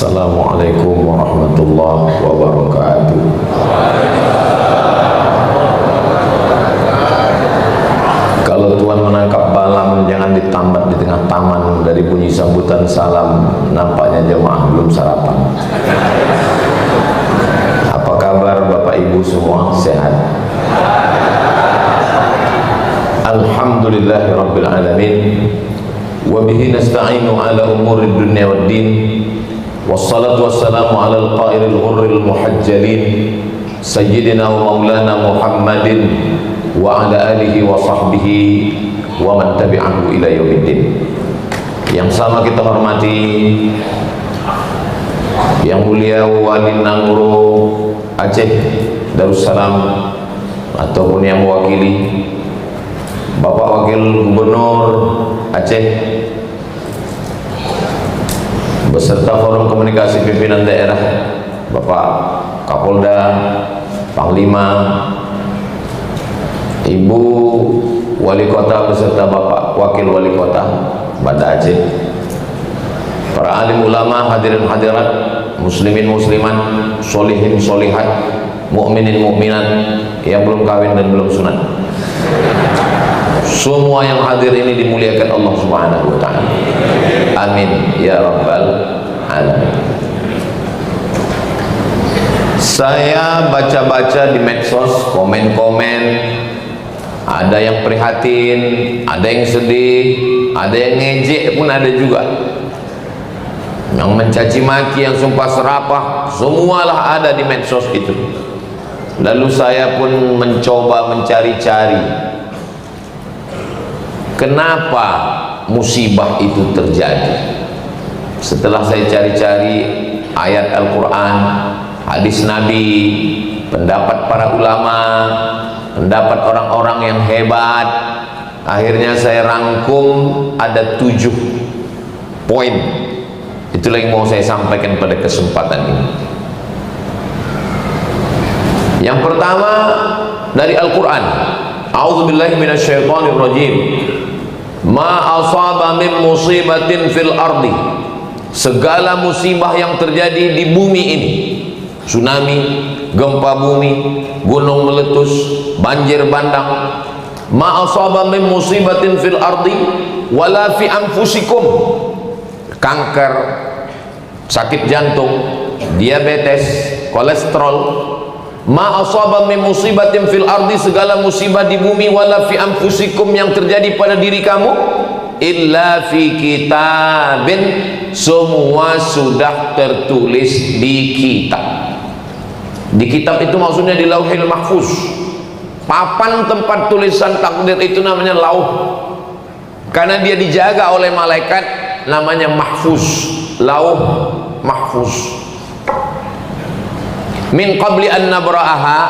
Assalamualaikum warahmatullahi wabarakatuh. Kalau Tuhan menangkap balam, jangan ditambat di tengah taman. Dari bunyi sambutan salam, nampaknya jemaah belum sarapan. Apa kabar Bapak Ibu semua? Sehat? Alhamdulillahi Rabbil Alamin. Wabihi nasta'inu ala umuri dunia wad din. Wassalatu wassalamu ala al-qairil ghurril muhajjalin Sayyidina wa maulana Muhammadin wa ala alihi wa sahbihi wa man tabi'ahu ila yaumiddin. Yang sama kita hormati Yang mulia Wali Nangro Aceh Darussalam, ataupun yang mewakili Bapak Wakil Gubernur Aceh beserta Forum Komunikasi Pimpinan Daerah, Bapak Kapolda, Panglima, Ibu Wali Kota beserta Bapak Wakil Wali Kota Banda Aceh, para alim ulama, hadirin hadirat, muslimin muslimat, solihin solihat, mukminin mukminat yang belum kawin dan belum sunat. Semua yang hadir ini dimuliakan Allah Subhanahu wa ta'ala. Amin ya rabbal alamin. Saya baca-baca di medsos, komen-komen, ada yang prihatin, ada yang sedih, ada yang ngejek pun ada juga, yang mencaci maki, yang sumpah serapah, semualah ada di medsos itu. Lalu saya pun mencoba mencari-cari kenapa musibah itu terjadi. Setelah saya cari-cari ayat Al-Quran, hadis Nabi, pendapat para ulama, pendapat orang-orang yang hebat, akhirnya saya rangkum ada 7 poin. Itulah yang mau saya sampaikan pada kesempatan ini. Yang pertama dari Al-Quran, a'udzubillahi minasyaitonirrajim. Ma asaba min musibatin fil ardi, segala musibah yang terjadi di bumi ini, tsunami, gempa bumi, gunung meletus, banjir bandang. Ma asaba min musibatin fil ardi wala fi anfusikum, kanker, sakit jantung, diabetes, kolesterol. Ma asaba min musibatin fil ardi, segala musibah di bumi, wala fi anfusikum, yang terjadi pada diri kamu, illa fi kitabin, semua sudah tertulis di kitab. Di kitab itu maksudnya di Lauhil Mahfuz. Papan tempat tulisan takdir itu namanya lauh, karena dia dijaga oleh malaikat, namanya mahfuz, lauh mahfuz. Min qabli an nabra'aha,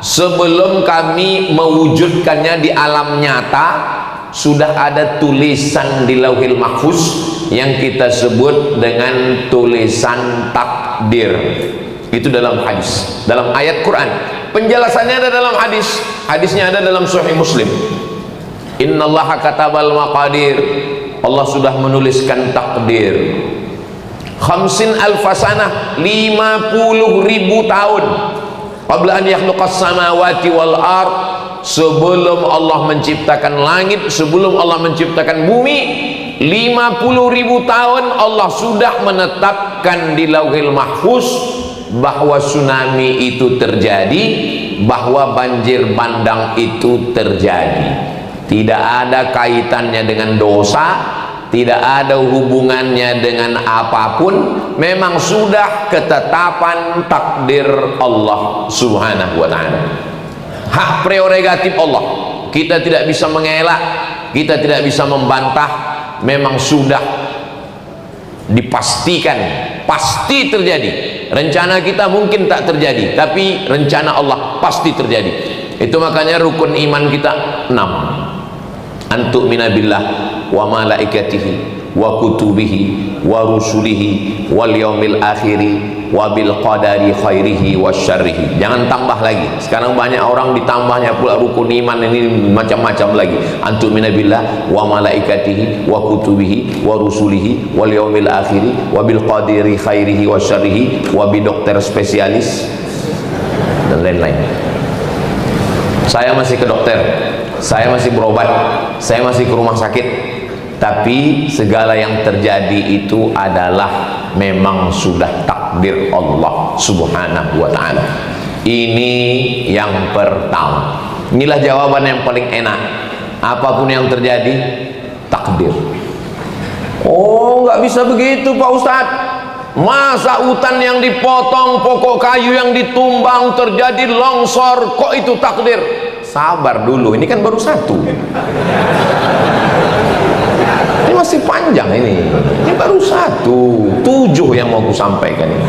sebelum kami mewujudkannya di alam nyata, sudah ada tulisan di Lauhil Mahfuz yang kita sebut dengan tulisan takdir. Itu dalam hadis, dalam ayat Quran. Penjelasannya ada dalam hadis, hadisnya ada dalam Sahih Muslim. Innallaha katabal maqadir, Allah sudah menuliskan takdir. 50 alfasanah, 50.000 tahun, qabla an yakhluqas samawati wal ard, sebelum Allah menciptakan langit, sebelum Allah menciptakan bumi, 50.000 tahun Allah sudah menetapkan di Lauhil Mahfuz bahwa tsunami itu terjadi, bahwa banjir bandang itu terjadi. Tidak ada kaitannya dengan dosa, tidak ada hubungannya dengan apapun, memang sudah ketetapan takdir Allah Subhanahu wa ta'ala. Hak prerogatif Allah, kita tidak bisa mengelak, kita tidak bisa membantah, memang sudah dipastikan pasti terjadi. Rencana kita mungkin tak terjadi, tapi rencana Allah pasti terjadi. Itu makanya rukun iman kita 6. Antu'mina billah wa malaikatihi wa kutubihi wa rusulihi wal yaumil akhiri wa bil qadari khairihi wasyarrihi. Jangan tambah lagi. Sekarang banyak orang ditambahnya pula rukun iman ini macam-macam lagi. Antum minabillah wa malaikatihi wa kutubihi wa rusulihi wal yaumil akhiri wa bil qadari khairihi wasyarrihi wa bi dokter spesialis dan lain-lain. Saya masih ke dokter, saya masih berobat, saya masih ke rumah sakit, tapi segala yang terjadi itu adalah memang sudah takdir Allah subhanahu wa ta'ala. Ini yang pertama. Inilah jawaban yang paling enak. Apapun yang terjadi, takdir. Oh, nggak bisa begitu Pak Ustadz. Masa hutan yang dipotong, pokok kayu yang ditumbang, terjadi longsor, kok itu takdir? Sabar dulu, ini kan baru satu. Ini masih panjang ini baru satu, 7 yang mau aku sampaikan ini.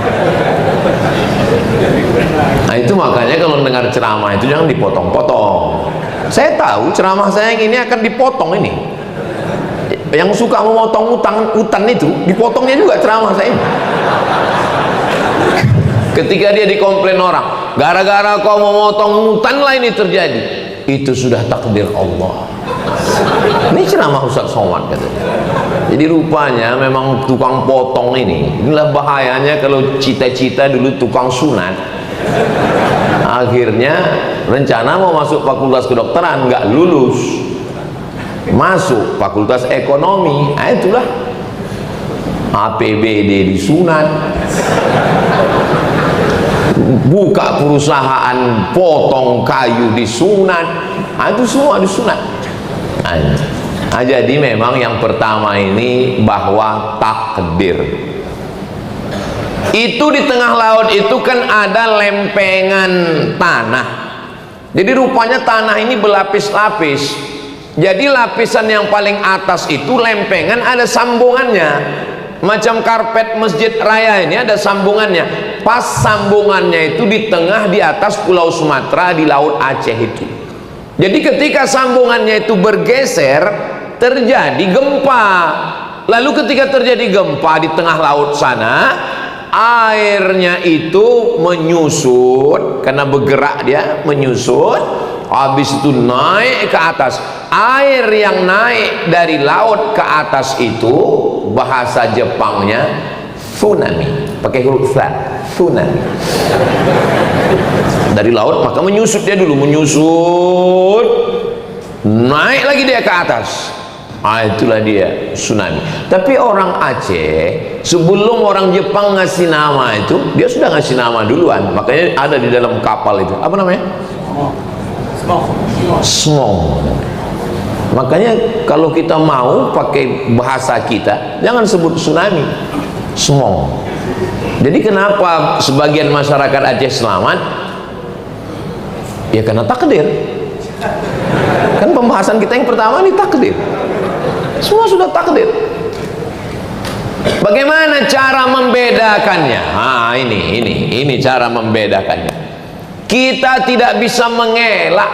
Nah itu makanya kalau dengar ceramah itu jangan dipotong-potong. Saya tahu ceramah saya yang ini akan dipotong ini. Yang suka memotong hutan itu dipotongnya juga ceramah saya ini. Ketika dia dikomplain orang, gara-gara kau memotong hutan lah ini terjadi, itu sudah takdir Allah. Ini ceramah Ustaz Somad katanya. Jadi rupanya memang tukang potong inilah bahayanya kalau cita-cita dulu tukang sunat. Akhirnya rencana mau masuk fakultas kedokteran nggak lulus, masuk fakultas ekonomi. Nah itulah APBD disunat, buka perusahaan potong kayu disunat. Nah, itu semua disunat. Nah, jadi memang yang pertama ini bahwa takdir itu di tengah laut itu kan ada lempengan tanah. Jadi rupanya tanah ini berlapis-lapis. Jadi lapisan yang paling atas itu lempengan ada sambungannya, macam karpet masjid raya ini ada sambungannya. Pas sambungannya itu di tengah di atas Pulau Sumatera di Laut Aceh itu. Jadi ketika sambungannya itu bergeser, terjadi gempa. Lalu ketika terjadi gempa di tengah laut sana, airnya itu menyusut, karena bergerak dia menyusut, habis itu naik ke atas. Air yang naik dari laut ke atas itu bahasa Jepangnya tsunami, pakai huruf fa, tsunami. Dari laut maka menyusut dia dulu, menyusut, naik lagi dia ke atas. Itulah dia tsunami. Tapi orang Aceh sebelum orang Jepang ngasih nama itu, dia sudah ngasih nama duluan. Makanya ada di dalam kapal itu, apa namanya? Smong. Makanya kalau kita mau pakai bahasa kita, jangan sebut tsunami, smong. Jadi kenapa sebagian masyarakat Aceh selamat? Ya karena takdir. Kan pembahasan kita yang pertama ini takdir. Semua sudah takdir. Bagaimana cara membedakannya? Nah, ini cara membedakannya. Kita tidak bisa mengelak.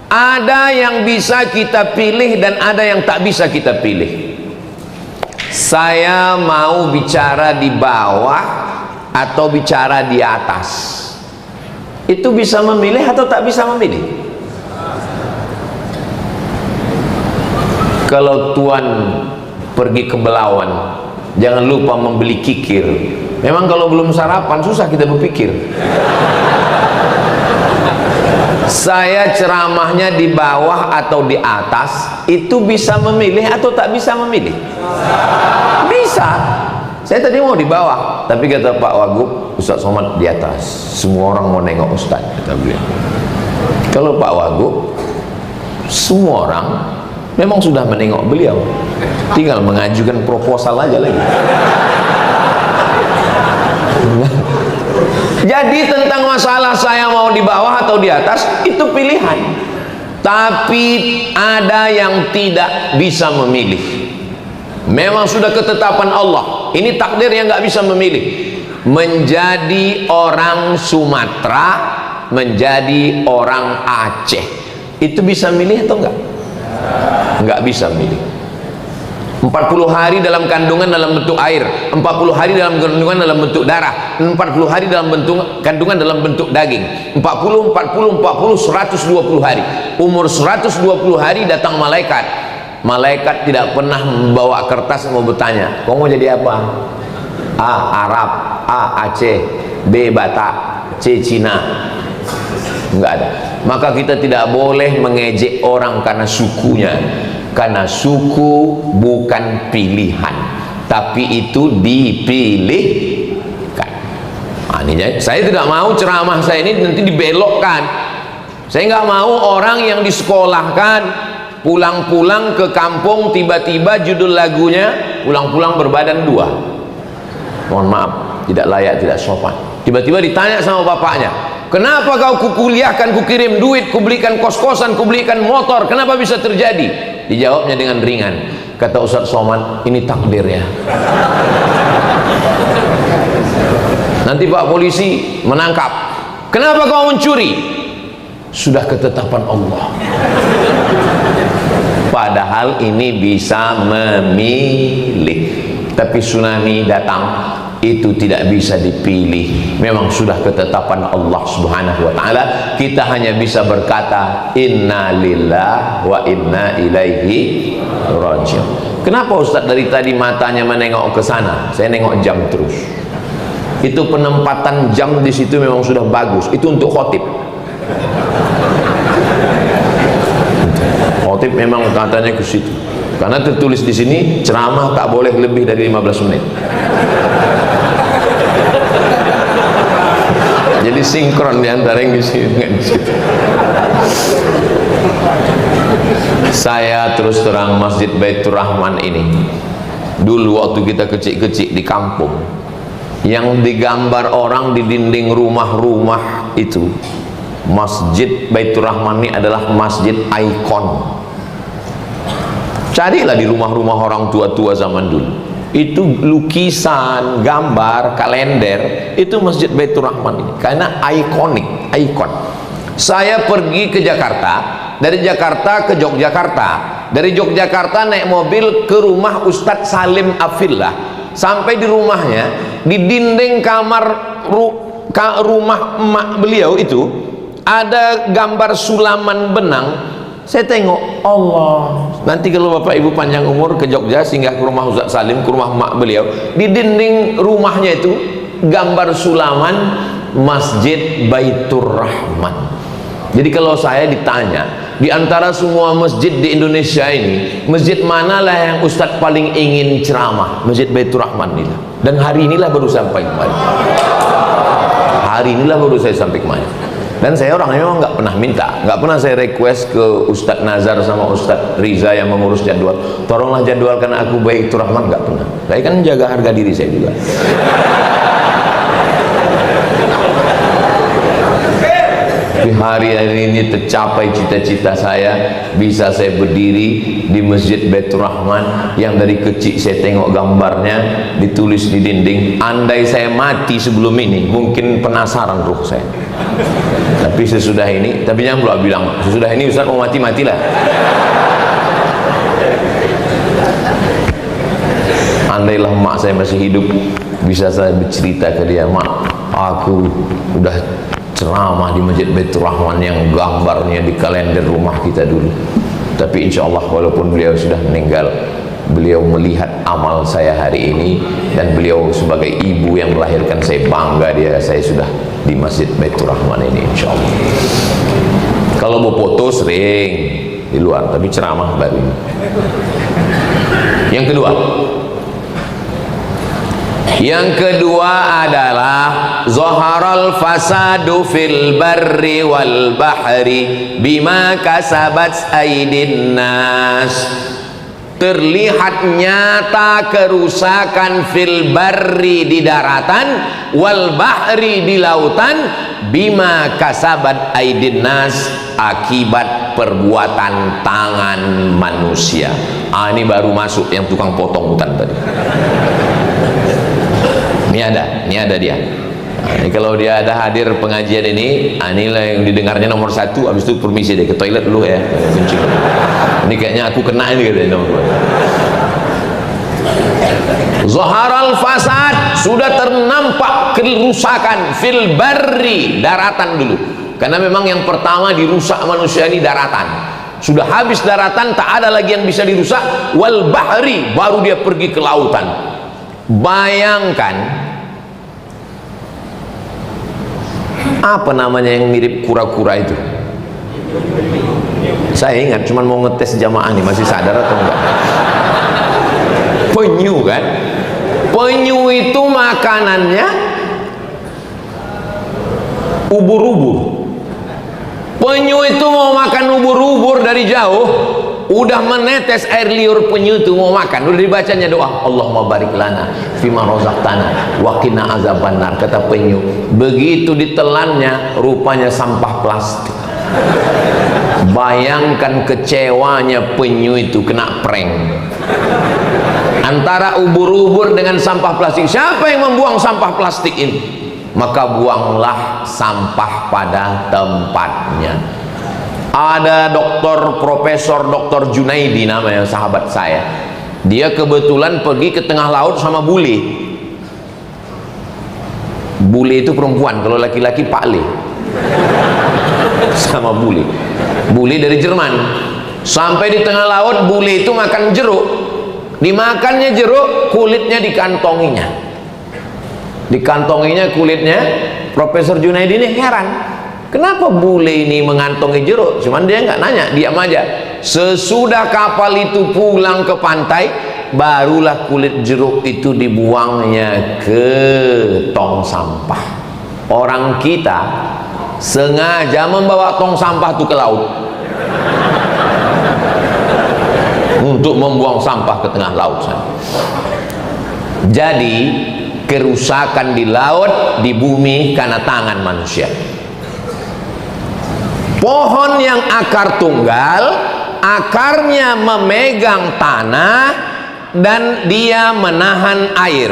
Ada yang bisa kita pilih dan ada yang tak bisa kita pilih. Saya mau bicara di bawah atau bicara di atas. Itu bisa memilih atau tak bisa memilih? Kalau tuan pergi ke Belawan, jangan lupa membeli kikir. Memang kalau belum sarapan susah kita berpikir. Saya ceramahnya di bawah atau di atas, itu bisa memilih atau tak bisa memilih? Bisa. Saya tadi mau di bawah, tapi kata Pak Wagub, Ustaz Somad di atas. Semua orang mau nengok Ustaz, kata beliau. Kalau Pak Wagub, semua orang memang sudah menengok beliau, tinggal mengajukan proposal aja lagi. Jadi tentang masalah saya mau di bawah atau di atas, itu pilihan. Tapi ada yang tidak bisa memilih. Memang sudah ketetapan Allah. Ini takdir yang nggak bisa memilih. Menjadi orang Sumatera, menjadi orang Aceh, itu bisa milih atau enggak? Nggak bisa milih. 40 hari dalam kandungan dalam bentuk air, 40 hari dalam kandungan dalam bentuk darah, 40 hari dalam bentuk kandungan dalam bentuk daging, 40 120 hari. Umur 120 hari datang malaikat. Malaikat tidak pernah membawa kertas mau bertanya, kau mau jadi apa? A. Arab, A. Aceh, B. Batak, C. Cina. Enggak ada. Maka kita tidak boleh mengejek orang karena sukunya, karena suku bukan pilihan, tapi itu dipilihkan. Saya tidak mau ceramah saya ini nanti dibelokkan. Saya nggak mau orang yang disekolahkan pulang-pulang ke kampung tiba-tiba judul lagunya pulang-pulang berbadan dua. Mohon maaf, tidak layak, tidak sopan. Tiba-tiba ditanya sama bapaknya, kenapa kau kuliahkan, kukirim duit, kubelikan kos-kosan, kubelikan motor, kenapa bisa terjadi? Dijawabnya dengan ringan, kata Ustaz Somad, ini takdir ya. Nanti Pak polisi menangkap, kenapa kau mencuri? Sudah ketetapan Allah. Padahal ini bisa memilih. Tapi tsunami datang, itu tidak bisa dipilih, memang sudah ketetapan Allah Subhanahu wa ta'ala. Kita hanya bisa berkata inna lillahi wa inna ilaihi raji'un. Kenapa Ustaz dari tadi matanya menengok ke sana? Saya nengok jam terus. Itu penempatan jam di situ memang sudah bagus. Itu untuk khotib. Khotib memang katanya ke situ. Karena tertulis di sini ceramah tak boleh lebih dari 15 menit. Jadi sinkron di antara yang di sini dengan di situ. Saya terus terang Masjid Baitur Rahman ini, dulu waktu kita kecil-kecil di kampung, yang digambar orang di dinding rumah-rumah itu, Masjid Baitur Rahman ini adalah masjid ikon. Carilah di rumah-rumah orang tua-tua zaman dulu, itu lukisan, gambar, kalender, itu Masjid Baitur Rahman ini, karena ikonik, ikon. Saya pergi ke Jakarta, dari Jakarta ke Yogyakarta, dari Yogyakarta naik mobil ke rumah Ustadz Salim Afillah. Sampai di rumahnya, di dinding kamar rumah emak beliau itu ada gambar sulaman benang. Saya tengok, Allah, nanti kalau Bapak Ibu panjang umur ke Jogja singgah ke rumah Ustaz Salim, ke rumah emak beliau, di dinding rumahnya itu gambar sulaman Masjid Baitur Rahman. Jadi kalau saya ditanya, di antara semua masjid di Indonesia ini, masjid manalah yang Ustadz paling ingin ceramah? Masjid Baitur Rahman inilah. Dan hari inilah baru sampai kemarin. Hari inilah baru saya sampai kemarin. Dan saya orangnya memang nggak pernah minta, nggak pernah saya request ke Ustadz Nazar sama Ustadz Riza yang mengurus jadwal, tolonglah jadwalkan aku Baitur Rahman, nggak pernah. Saya kan jaga harga diri saya juga. Di hari ini tercapai cita-cita saya, bisa saya berdiri di Masjid Baitur Rahman yang dari kecil saya tengok gambarnya ditulis di dinding. Andai saya mati sebelum ini, mungkin penasaran ruh saya. Tapi sesudah ini, tapi jangan pula bilang sesudah ini Ustaz mau mati-matilah. Andailah mak saya masih hidup, bisa saya bercerita ke dia, mak, aku udah ceramah di Masjid Baitur Rahman yang gambarnya di kalender rumah kita dulu. Tapi insya Allah walaupun beliau sudah meninggal, beliau melihat amal saya hari ini, dan beliau sebagai ibu yang melahirkan saya bangga saya sudah di Masjid Baitur Rahman ini insya Allah. Kalau mau foto sering di luar, tapi ceramah baru ini. Yang kedua adalah zaharal fasadu fil barri wal bahri bima kasabat aydin nas. Terlihat nyata kerusakan fil barri di daratan, wal bahri di lautan, bima kasabat aydin nas, akibat perbuatan tangan manusia. Ini baru masuk yang tukang potong hutan tadi. Ini ada dia. Ini kalau dia ada hadir pengajian ini, inilah yang didengarnya nomor 1. Habis itu permisi deh ke toilet dulu ya. Ini kayaknya aku kena ini katanya nomor 2. Zaharal fasad, sudah ternampak kerusakan fil barri, daratan dulu. Karena memang yang pertama dirusak manusia ini daratan. Sudah habis daratan, tak ada lagi yang bisa dirusak. Wal bahri, baru dia pergi ke lautan. Bayangkan, apa namanya yang mirip kura-kura itu? Saya ingat, cuman mau ngetes jamaah nih, masih sadar atau enggak? Penyu kan? Penyu itu makanannya ubur-ubur. Penyu itu mau makan ubur-ubur dari jauh, udah menetes air liur penyu itu mau makan, udah dibacanya doa, Allahumma barik lana fima razaqtana wa qina azabannar, kata penyu. Begitu ditelannya, rupanya sampah plastik. Bayangkan kecewanya penyu itu kena prank. Antara ubur-ubur dengan sampah plastik, siapa yang membuang sampah plastik ini? Maka buanglah sampah pada tempatnya. Ada Profesor Dr. Junaidi namanya, sahabat saya. Dia kebetulan pergi ke tengah laut sama bule. Bule itu perempuan, kalau laki-laki Pak Le. Sama bule. Bule dari Jerman. Sampai di tengah laut, bule itu makan jeruk. Dimakannya jeruk, kulitnya dikantonginya. Dikantonginya kulitnya. Profesor Junaidi ini heran, kenapa bule ini mengantongi jeruk? Cuman dia nggak nanya, diam aja. Sesudah kapal itu pulang ke pantai, barulah kulit jeruk itu dibuangnya ke tong sampah. Orang kita sengaja membawa tong sampah itu ke laut untuk membuang sampah ke tengah laut sana. Jadi kerusakan di laut, di bumi karena tangan manusia. Pohon yang akar tunggal, akarnya memegang tanah dan dia menahan air.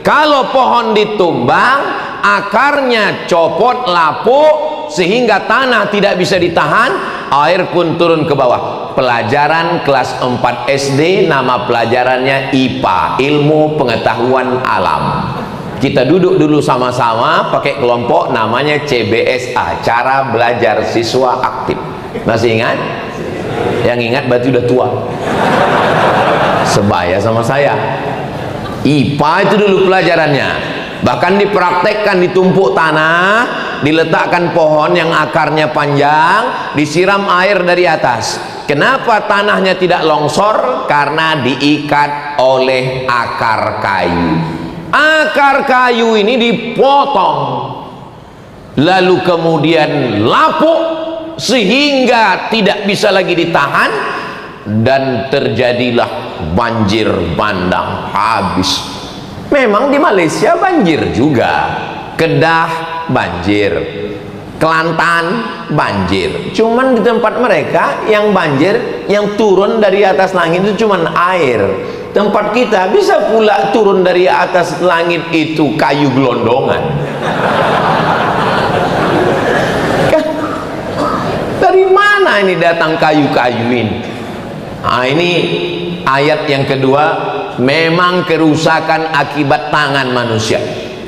Kalau pohon ditumbang, akarnya copot, lapuk, sehingga tanah tidak bisa ditahan, air pun turun ke bawah. Pelajaran kelas 4 SD, nama pelajarannya IPA, ilmu pengetahuan alam. Kita duduk dulu sama-sama pakai kelompok, namanya CBSA, cara belajar siswa aktif. Masih ingat? Yang ingat berarti udah tua. Sebaya sama saya. IPA itu dulu pelajarannya. Bahkan dipraktekkan, ditumpuk tanah, diletakkan pohon yang akarnya panjang, disiram air dari atas. Kenapa tanahnya tidak longsor? Karena diikat oleh akar kayu. Akar kayu ini dipotong, lalu kemudian lapuk sehingga tidak bisa lagi ditahan, dan terjadilah banjir bandang habis. Memang di Malaysia banjir juga, Kedah banjir, Kelantan banjir. Cuman di tempat mereka yang banjir, yang turun dari atas langit itu cuman air. Tempat kita bisa pula turun dari atas langit itu kayu gelondongan. Dari mana ini datang kayu-kayu ini? Nah, ini ayat yang kedua. Memang kerusakan akibat tangan manusia.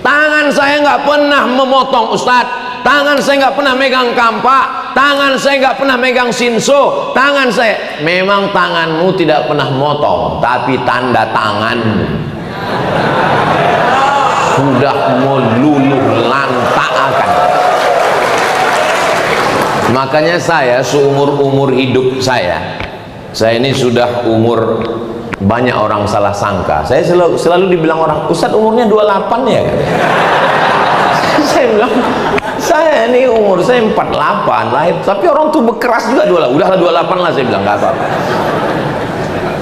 Tangan saya nggak pernah memotong, Ustadz. Tangan saya nggak pernah megang kampak. Tangan saya nggak pernah megang sinso. Tangan saya, memang tanganmu tidak pernah motong, tapi tanda tanganmu sudah meluluh lantakkan. Makanya saya seumur-umur hidup saya ini sudah umur, banyak orang salah sangka. Saya selalu dibilang orang, Ustadz umurnya 28 ya kan? Saya bilang, saya ini umur saya 48 lahir, tapi orang tuh bekeras juga, udahlah 28 lah, saya bilang nggak apa-apa.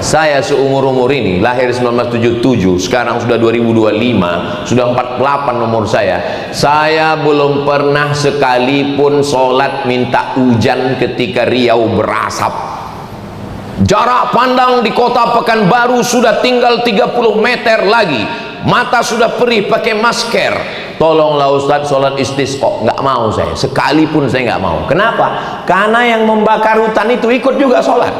Saya seumur-umur ini lahir 1977, sekarang sudah 2025, sudah 48 umur saya belum pernah sekalipun sholat minta hujan ketika Riau berasap. Jarak pandang di kota Pekanbaru sudah tinggal 30 meter lagi, mata sudah perih pakai masker. Tolonglah Ustadz sholat istisqa. Nggak mau saya, sekalipun saya nggak mau. Kenapa? Karena yang membakar hutan itu ikut juga sholat.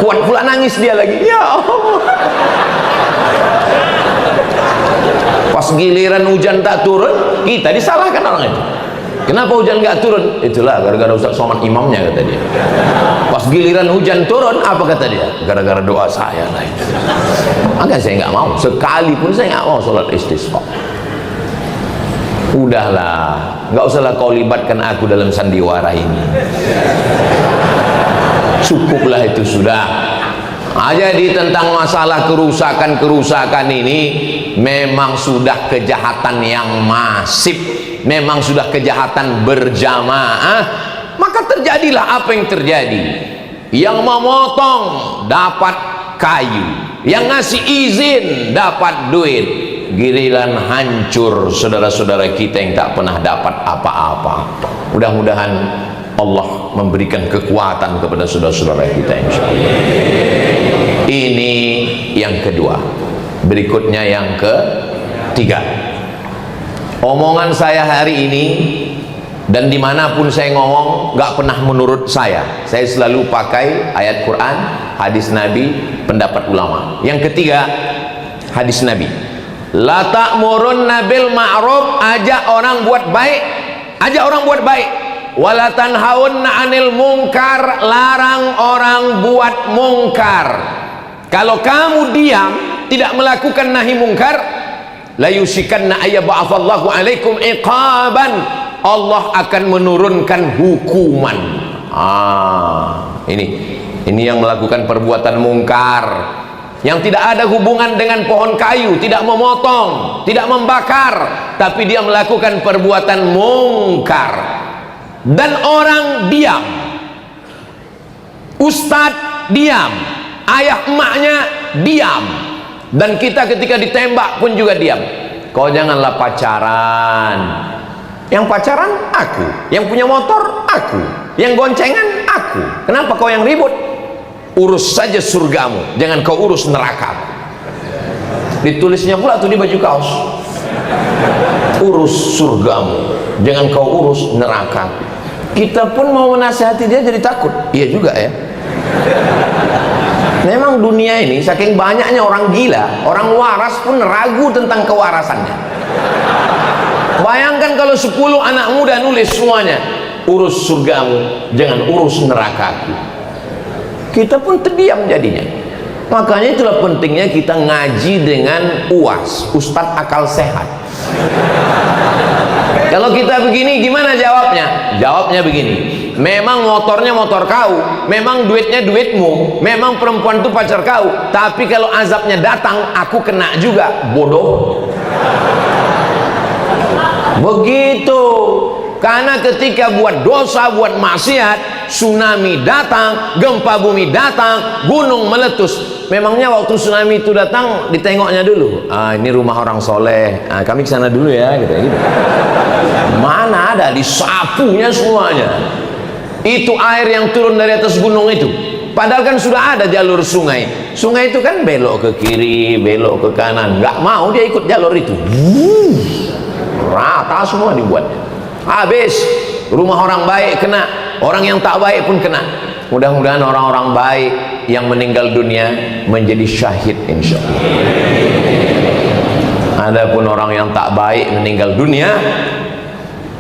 kuat pula nangis dia lagi. Ya Allah. Pas giliran hujan tak turun, kita disalahkan orang itu. Kenapa hujan nggak turun? Itulah gara-gara Ustaz Somad imamnya, kata dia. Pas giliran hujan turun, apa kata dia? Gara-gara doa saya lah itu. Maka saya nggak mau, sekalipun saya nggak mau sholat istisqa. Udahlah, nggak usahlah kau libatkan aku dalam sandiwara ini. Cukuplah itu sudah. Jadi tentang masalah kerusakan ini memang sudah kejahatan yang masif, memang sudah kejahatan berjamaah. Maka terjadilah apa yang terjadi. Yang memotong dapat kayu, yang ngasih izin dapat duit. Giliran hancur saudara-saudara kita yang tak pernah dapat apa-apa. Mudah-mudahan Allah memberikan kekuatan kepada saudara-saudara kita, insyaallah. Ini yang kedua. Berikutnya yang ketiga. Omongan saya hari ini dan dimanapun saya ngomong gak pernah menurut saya selalu pakai ayat Quran, hadis Nabi, pendapat ulama. Yang ketiga, hadis Nabi, la ta'murunna bil ma'ruf, ajak orang buat baik, ajak orang buat baik, wala tanhaunna 'anil munkar, larang orang buat mungkar. Kalau kamu diam, tidak melakukan nahi mungkar, la yusikanna ayyab'atsallahu 'alaikum iqaban, Allah akan menurunkan hukuman. Ini yang melakukan perbuatan mungkar, yang tidak ada hubungan dengan pohon kayu, tidak memotong, tidak membakar, tapi dia melakukan perbuatan mungkar dan orang diam. Ustadz diam, ayah emaknya diam, dan kita ketika ditembak pun juga diam. Kau janganlah pacaran. Yang pacaran aku, yang punya motor aku, yang goncengan aku. Kenapa kau yang ribut? Urus saja surgamu, jangan kau urus neraka. Ditulisnya pula tuh di baju kaos, urus surgamu, jangan kau urus neraka. Kita pun mau menasihati dia jadi takut. Iya juga ya. Memang dunia ini saking banyaknya orang gila, orang waras pun ragu tentang kewarasannya. Bayangkan kalau 10 anak muda nulis semuanya, urus surgamu, jangan urus nerakaku. Kita pun terdiam jadinya. Makanya itulah pentingnya kita ngaji dengan UAS, Ustadz Akal Sehat. Kalau kita begini gimana jawabnya? Jawabnya begini, memang motornya motor kau, memang duitnya duitmu, memang perempuan itu pacar kau, tapi kalau azabnya datang aku kena juga, bodoh. Begitu. Karena ketika buat dosa, buat maksiat, tsunami datang, gempa bumi datang, gunung meletus. Memangnya waktu tsunami itu datang ditengoknya dulu, ini rumah orang soleh, kami kesana dulu ya, gitu. Mana ada, disapunya semuanya. Itu air yang turun dari atas gunung itu, padahal kan sudah ada jalur sungai. Sungai itu kan belok ke kiri, belok ke kanan, nggak mau dia ikut jalur itu. Rata semua dibuat. Habis rumah orang baik kena, orang yang tak baik pun kena. Mudah-mudahan orang-orang baik yang meninggal dunia menjadi syahid, insyaallah. Adapun orang yang tak baik meninggal dunia,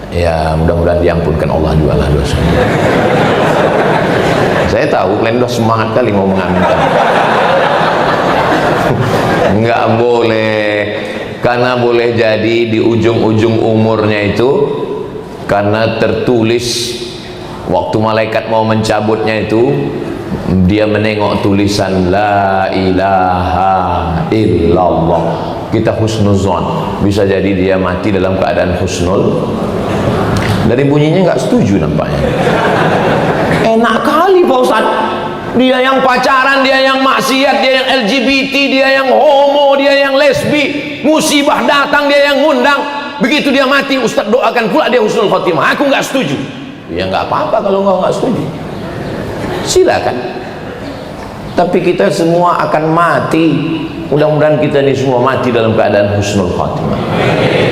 ya mudah-mudahan diampunkan Allah juga lah dosanya. Saya tahu kalian udah semangat kali mau mengaminkan. Enggak boleh, karena boleh jadi di ujung-ujung umurnya itu, karena tertulis waktu malaikat mau mencabutnya itu, dia menengok tulisan la ilaha illallah. Kita husnuzon, bisa jadi dia mati dalam keadaan husnul. Dari bunyinya nggak setuju nampaknya. Enak kali Pak Ustadz, dia yang pacaran, dia yang maksiat, dia yang LGBT, dia yang homo, dia yang lesbi, musibah datang dia yang ngundang, begitu dia mati Ustadz doakan pula dia husnul khotimah. Aku nggak setuju. Ya nggak apa-apa kalau nggak setuju, silakan. Tapi kita semua akan mati. Mudah-mudahan kita ini semua mati dalam keadaan husnul khatimah.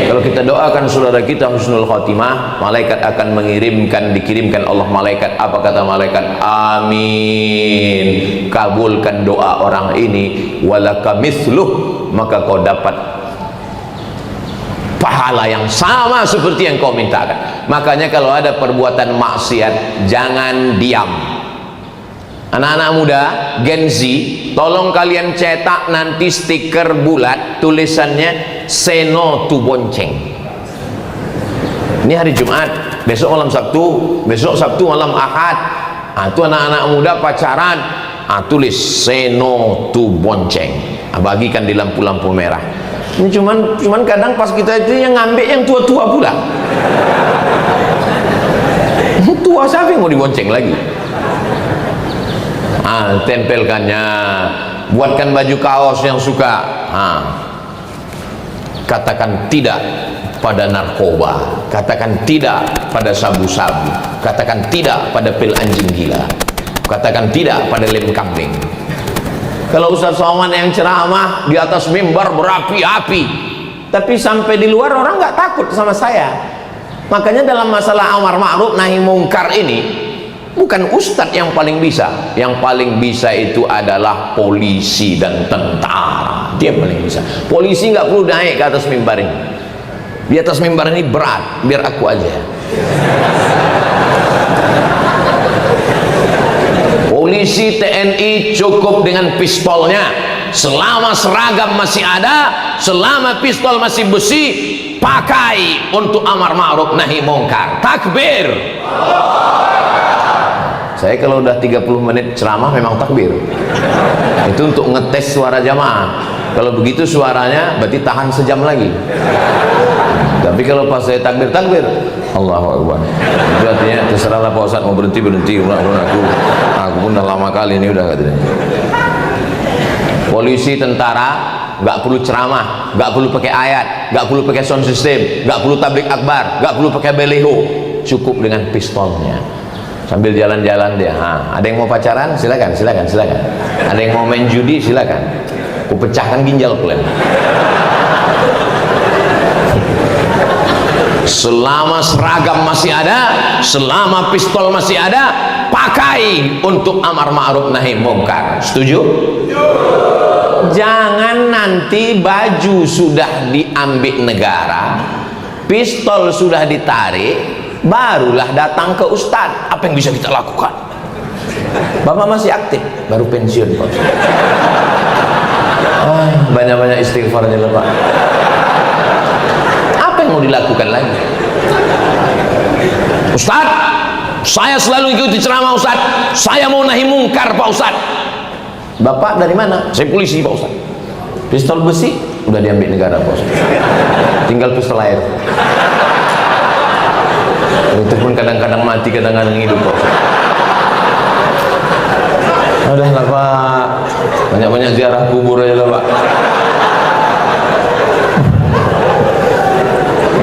Kalau kita doakan saudara kita husnul khatimah, malaikat akan dikirimkan Allah malaikat. Apa kata malaikat? Amin, kabulkan doa orang ini, walaka mithluh, maka kau dapat pahala yang sama seperti yang kau mintakan. Makanya kalau ada perbuatan maksiat, jangan diam. Anak-anak muda, Gen Z, tolong kalian cetak nanti stiker bulat, tulisannya say no to bonceng. Ini hari Jumat, besok malam Sabtu, besok Sabtu malam Ahad. Itu anak-anak muda pacaran, tulis say no to bonceng. Bagikan di lampu-lampu merah. Ini cuman kadang pas kita itu yang ngambil yang tua-tua pula. Tua siapa yang mau dibonceng lagi? Tempelkannya, buatkan baju kaos yang suka. Katakan tidak pada narkoba, katakan tidak pada sabu-sabu, katakan tidak pada pil anjing gila, katakan tidak pada lem kambing. Kalau Ustaz Somad yang ceramah di atas mimbar berapi-api, tapi sampai di luar orang nggak takut sama saya. Makanya dalam masalah amar ma'ruf nahi mungkar ini, bukan ustadz yang paling bisa. Yang paling bisa itu adalah polisi dan tentara. Dia paling bisa. Polisi nggak perlu naik ke atas mimbar ini. Di atas mimbar ini berat, biar aku aja. Polisi TNI cukup dengan pistolnya. Selama seragam masih ada, selama pistol masih besi, pakai untuk amar ma'ruf nahi mungkar. Takbir. Saya kalau udah 30 menit ceramah memang takbir. Itu untuk ngetes suara jamaah. Kalau begitu suaranya berarti tahan sejam lagi. Tapi kalau pas saya takbir Allahu Akbar, itu artinya terserahlah Pak Ustaz, mau berhenti aku pun udah lama kali ini udah katanya. Polisi, tentara nggak perlu ceramah, nggak perlu pakai ayat, nggak perlu pakai sound system, nggak perlu tablik akbar, nggak perlu pakai beliho, cukup dengan pistolnya. Sambil jalan-jalan dia, ada yang mau pacaran, silakan. Ada yang mau main judi, silakan. Ku pecahkan ginjal kalian. Selama seragam masih ada, selama pistol masih ada, pakai untuk amar ma'ruf nahi mungkar. Setuju? Jangan nanti baju sudah diambil negara, pistol sudah ditarik, barulah datang ke Ustadz. Apa yang bisa kita lakukan? Bapak masih aktif, baru pensiun Pak. Banyak-banyak istighfarnya Pak. Apa yang mau dilakukan lagi? Ustadz, saya selalu ikuti ceramah Ustadz, saya mau nahi mungkar Pak Ustadz. Bapak dari mana? Saya polisi Pak Ustadz. Pistol besi udah diambil negara Pak Ustadz, tinggal pistol air. Itu pun kadang-kadang mati, kadang-kadang hidup Pak Ustadz. Udah lah Pak, banyak-banyak ziarah kubur aja lah Pak.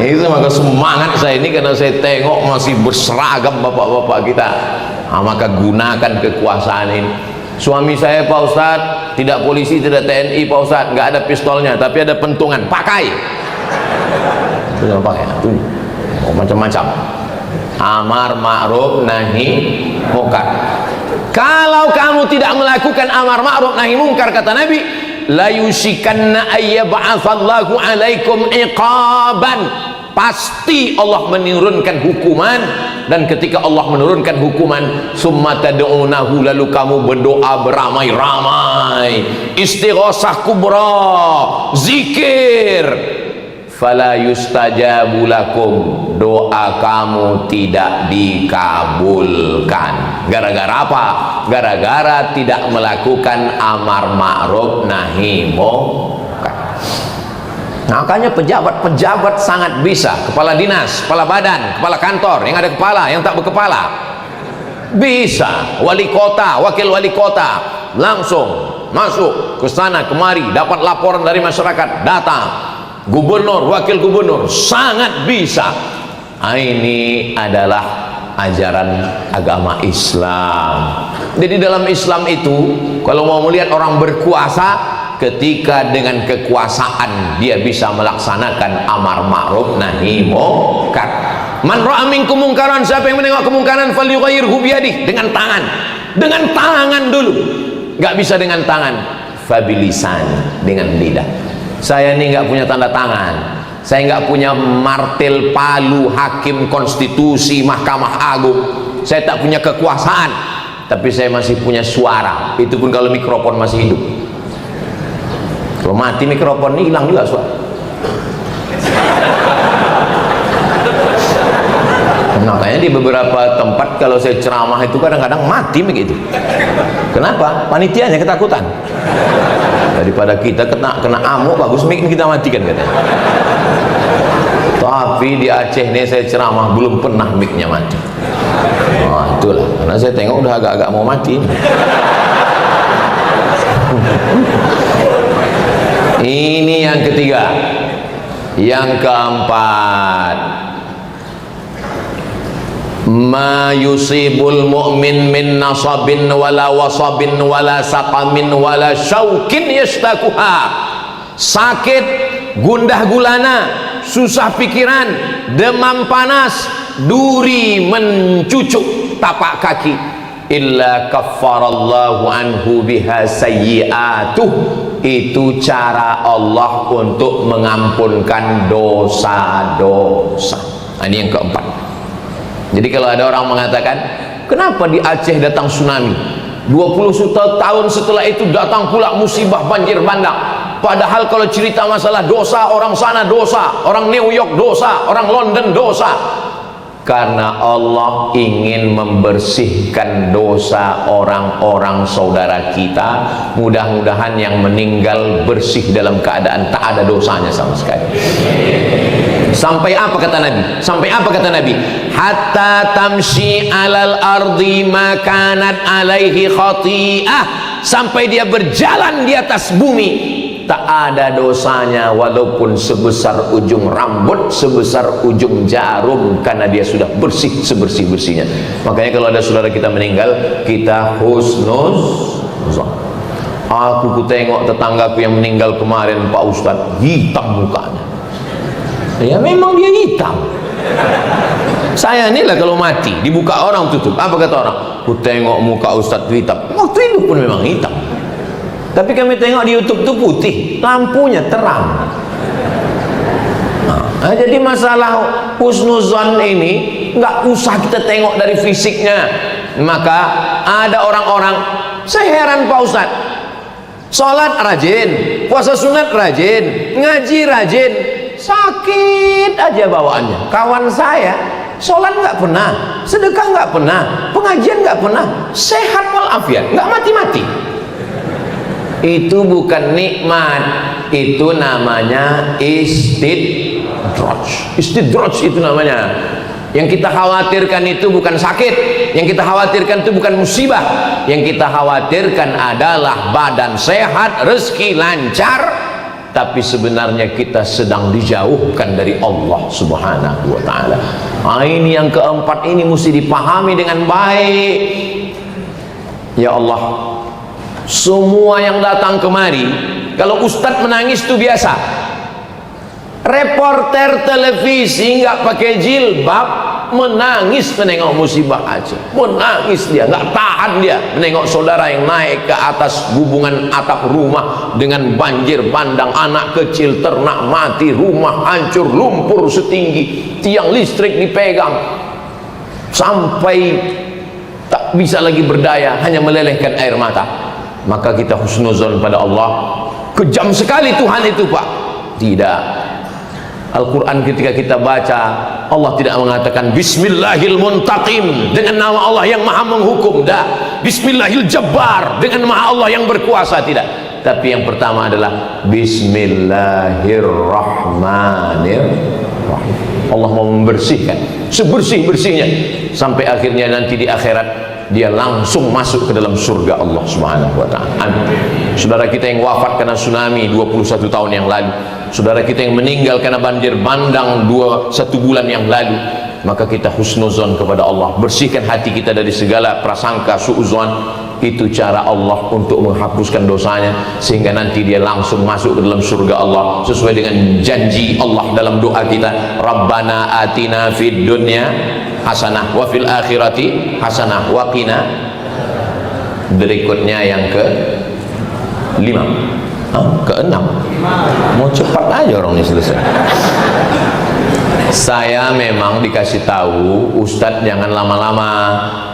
Itu maka semangat saya ini karena saya tengok masih berseragam bapak-bapak kita. Maka gunakan kekuasaan ini. Suami saya Pak Ustadz tidak polisi, tidak TNI Pak Ustadz, nggak ada pistolnya, tapi ada pentungan, pakai. Itu jangan pakai, itu macam-macam. Amar ma'ruf nahi mungkar. Kalau kamu tidak melakukan amar ma'ruf nahi mungkar, kata Nabi, la yusikanna ayyab'atsallahu alaikum iqaban. Pasti Allah menurunkan hukuman, dan ketika Allah menurunkan hukuman, summa tad'unahu, lalu kamu berdoa beramai-ramai, istighosah kubra, zikir, fala yustajabu lakum, doa kamu tidak dikabulkan. Gara-gara apa? Gara-gara tidak melakukan amar ma'ruf nahi mungkar. Makanya pejabat-pejabat sangat bisa, kepala dinas, kepala badan, kepala kantor, yang ada kepala, yang tak berkepala, bisa. Wali kota, wakil wali kota, langsung masuk ke sana kemari, dapat laporan dari masyarakat, datang. Gubernur, wakil gubernur, sangat bisa. Ini adalah ajaran agama Islam. Jadi dalam Islam itu, kalau mau melihat orang berkuasa, ketika dengan kekuasaan dia bisa melaksanakan amar ma'ruf nahi munkar. Man ra'a minkum mungkaran, siapa yang menengok kemungkaran falyughayyirhu biyadihi, dengan tangan dulu. Nggak bisa dengan tangan, fabilisan, dengan lidah. Saya ini nggak punya tanda tangan, saya nggak punya martil palu hakim konstitusi Mahkamah Agung, saya tak punya kekuasaan, tapi saya masih punya suara. Itu pun kalau mikrofon masih hidup. Kalau mati mikrofon ini hilang juga suara. Makanya di beberapa tempat kalau saya ceramah itu kadang-kadang mati begitu. Kenapa? Panitianya ketakutan. Daripada kita kena amuk, bagus mic kita matikan katanya. Tapi di Aceh ini saya ceramah belum pernah mic-nya mati. Nah, itulah karena saya tengok udah agak-agak mau mati. Ini yang ketiga. Yang keempat, ma yusibul mu'min min nasabin wala wasabin wala saqamin wala syaukin yashtakuha. Sakit, gundah gulana, susah pikiran, demam panas, duri mencucuk tapak kaki, illa kaffarallahu anhu biha sayyi'atuh. Itu cara Allah untuk mengampunkan dosa-dosa. Ini yang keempat. Jadi kalau ada orang mengatakan, kenapa di Aceh datang tsunami, 20 tahun setelah itu datang pula musibah banjir bandang, padahal kalau cerita masalah dosa, orang sana dosa, orang New York dosa, orang London dosa. Karena Allah ingin membersihkan dosa orang-orang saudara kita. Mudah-mudahan yang meninggal bersih dalam keadaan tak ada dosanya sama sekali. Sampai apa kata Nabi? Sampai apa kata Nabi? Hatta tamshi alal ardi makanat alaihi khati'ah. Sampai dia berjalan di atas bumi, tak ada dosanya walaupun sebesar ujung rambut, sebesar ujung jarum, karena dia sudah bersih sebersih-bersihnya. Makanya kalau ada saudara kita meninggal, kita husnuzon. Aku tengok tetanggaku yang meninggal kemarin, Pak Ustadz, hitam mukanya. Ya memang dia hitam. Saya inilah kalau mati dibuka orang tutup, apa kata orang? Ku tengok muka Ustadz hitam. Waktu hidup pun memang hitam. Tapi kami tengok di YouTube itu putih, lampunya terang. Nah, jadi masalah husnuzon ini nggak usah kita tengok dari fisiknya. Maka ada orang-orang, saya heran Pak Ustadz, sholat rajin, puasa sunat rajin, ngaji rajin, sakit aja bawaannya. Kawan saya sholat nggak pernah, sedekah nggak pernah, pengajian nggak pernah, sehat walafiat, nggak mati-mati. Itu bukan nikmat, itu namanya istidraj. Istidraj itu namanya. Yang kita khawatirkan itu bukan sakit, yang kita khawatirkan itu bukan musibah, yang kita khawatirkan adalah badan sehat, rezeki lancar, tapi sebenarnya kita sedang dijauhkan dari Allah Subhanahu wa ta'ala. Ini yang keempat, ini mesti dipahami dengan baik. Ya Allah, semua yang datang kemari, kalau ustadz menangis itu biasa. Reporter televisi nggak pakai jilbab menangis menengok musibah Aceh, menangis dia, nggak tahan dia menengok saudara yang naik ke atas gubungan atap rumah dengan banjir bandang, anak kecil, ternak mati, rumah hancur, lumpur setinggi, tiang listrik dipegang, sampai tak bisa lagi berdaya, hanya melelehkan air mata. Maka kita husnuzon pada Allah. Kejam sekali Tuhan itu Pak. Tidak. Al-Quran ketika kita baca, Allah tidak mengatakan Bismillahil Muntaqim, dengan nama Allah yang maha menghukum. Dah. Bismillahil Jabbar, dengan maha Allah yang berkuasa. Tidak. Tapi yang pertama adalah Bismillahirrahmanirrahim. Allah mau membersihkan sebersih-bersihnya, sampai akhirnya nanti di akhirat dia langsung masuk ke dalam surga Allah Subhanahu wa ta'ala. Saudara kita yang wafat karena tsunami 21 tahun yang lalu, saudara kita yang meninggal karena banjir bandang 1 bulan yang lalu, maka kita husnuzon kepada Allah, bersihkan hati kita dari segala prasangka suuzon. Itu cara Allah untuk menghapuskan dosanya, sehingga nanti dia langsung masuk ke dalam surga Allah sesuai dengan janji Allah dalam doa kita, Rabbana atina fid dunya hasanah wa fil akhirati hasanah wa qina. Berikutnya yang ke 5, ke 6. Mau cepat aja orang ini selesai. Saya memang dikasih tahu Ustadz jangan lama-lama,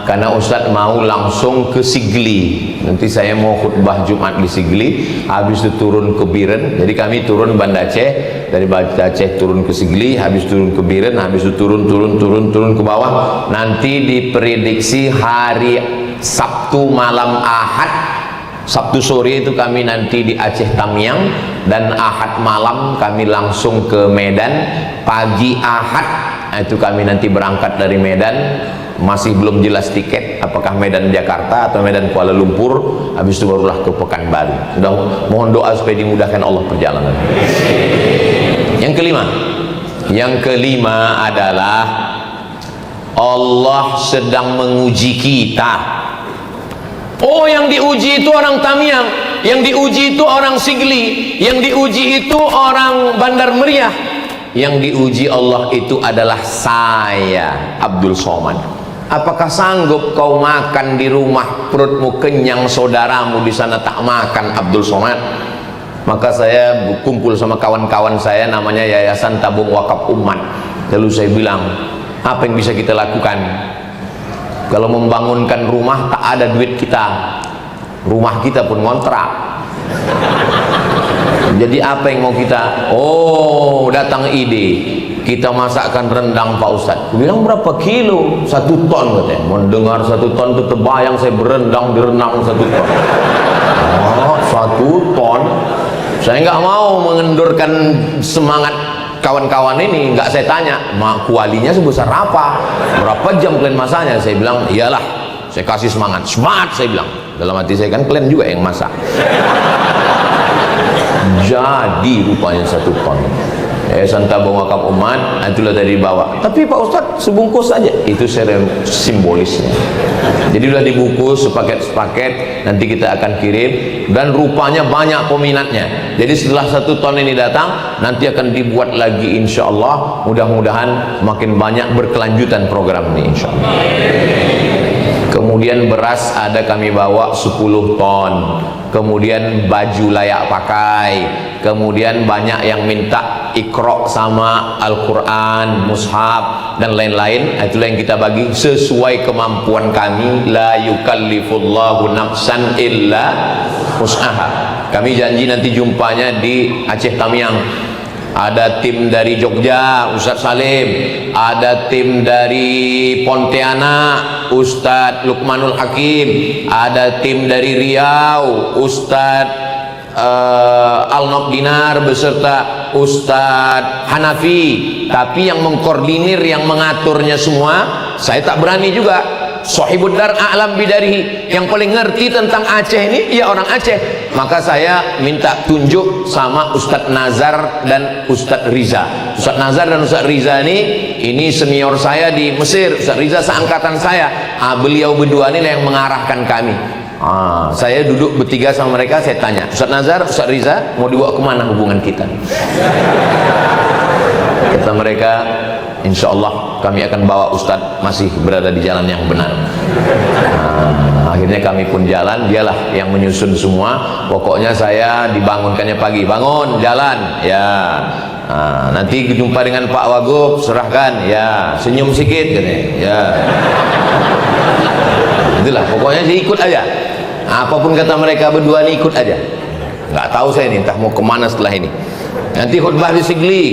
karena Ustadz mau langsung ke Sigli. Nanti saya mau khutbah Jumat di Sigli, habis itu turun ke Biren. Jadi kami turun Banda Aceh, dari Banda Aceh turun ke Sigli, habis turun ke Biren, habis itu turun ke bawah. Nanti diprediksi hari Sabtu malam Ahad, Sabtu sore itu kami nanti di Aceh Tamiang, dan Ahad malam kami langsung ke Medan. Pagi Ahad itu kami nanti berangkat dari Medan, masih belum jelas tiket apakah Medan Jakarta atau Medan Kuala Lumpur, habis itu barulah ke Pekanbaru. Mohon doa supaya dimudahkan Allah perjalanan. Yang kelima adalah Allah sedang menguji kita. Oh, yang diuji itu orang Tamiang, yang diuji itu orang Sigli, yang diuji itu orang Bandar Meriah, yang diuji Allah itu adalah saya, Abdul Somad. Apakah sanggup kau makan di rumah, perutmu kenyang, saudaramu di sana tak makan, Abdul Somad? Maka saya kumpul sama kawan-kawan saya, namanya Yayasan Tabung Wakaf Umat. Lalu saya bilang, apa yang bisa kita lakukan? Kalau membangunkan rumah tak ada duit kita, rumah kita pun ngontrak. Jadi apa yang mau kita? Oh, datang ide, kita masakkan rendang Pak Ustadz. Aku bilang berapa kilo? 1 ton katanya. Mendengar 1 ton itu terbayang saya berendang di renang 1 ton. Oh, 1 ton. Saya nggak mau mengendurkan semangat kawan-kawan ini. Nggak saya tanya, kualinya sebesar apa, berapa jam kalian masaknya? Saya bilang iyalah, saya kasih semangat saya bilang dalam hati saya, kan kalian juga yang masak. Jadi rupanya 1 ton. Yayasan Tabung Wakaf Umat, itulah dari bawah. Tapi Pak Ustadz sebungkus saja, itu simbolisnya. Jadi sudah dibungkus sepaket-sepaket, nanti kita akan kirim, dan rupanya banyak peminatnya. Jadi setelah 1 ton ini datang, nanti akan dibuat lagi insya Allah. Mudah-mudahan makin banyak berkelanjutan program ini insya Allah. Kemudian beras ada kami bawa 10 ton. Kemudian baju layak pakai. Kemudian banyak yang minta Iqra sama Al-Quran, mushaf dan lain-lain. Itulah yang kita bagi sesuai kemampuan kami. La yukallifullahu nafsan illa wus'aha. Kami janji nanti jumpanya di Aceh Tamiang. Ada tim dari Jogja, Ustadz Salim. Ada tim dari Pontianak, Ustadz Lukmanul Hakim. Ada tim dari Riau, Ustadz Al-Nob Dinar beserta Ustadz Hanafi. Tapi yang mengkoordinir, yang mengaturnya semua, saya tak berani juga. Sohibud dar a'lam bidarihi, yang paling ngerti tentang Aceh ini ya orang Aceh. Maka saya minta tunjuk sama Ustadz Nazar dan Ustadz Riza. Ustadz Nazar dan Ustadz Riza ini senior saya di Mesir. Ustadz Riza seangkatan saya. Beliau berdua ini yang mengarahkan kami. Saya duduk bertiga sama mereka, saya tanya, Ustadz Nazar, Ustadz Riza, mau dibawa kemana hubungan kita? Kata mereka, insya Allah kami akan bawa Ustadz masih berada di jalan yang benar. Akhirnya kami pun jalan, dialah yang menyusun semua. Pokoknya saya dibangunkannya pagi, bangun jalan ya. Nanti jumpa dengan Pak Wagub, serahkan ya, senyum sedikit katanya ya. Itulah pokoknya sih, ikut aja. Apapun kata mereka berdua ini, ikut aja. Nggak tahu saya nih entah mau kemana setelah ini. Nanti khutbah di Sigli.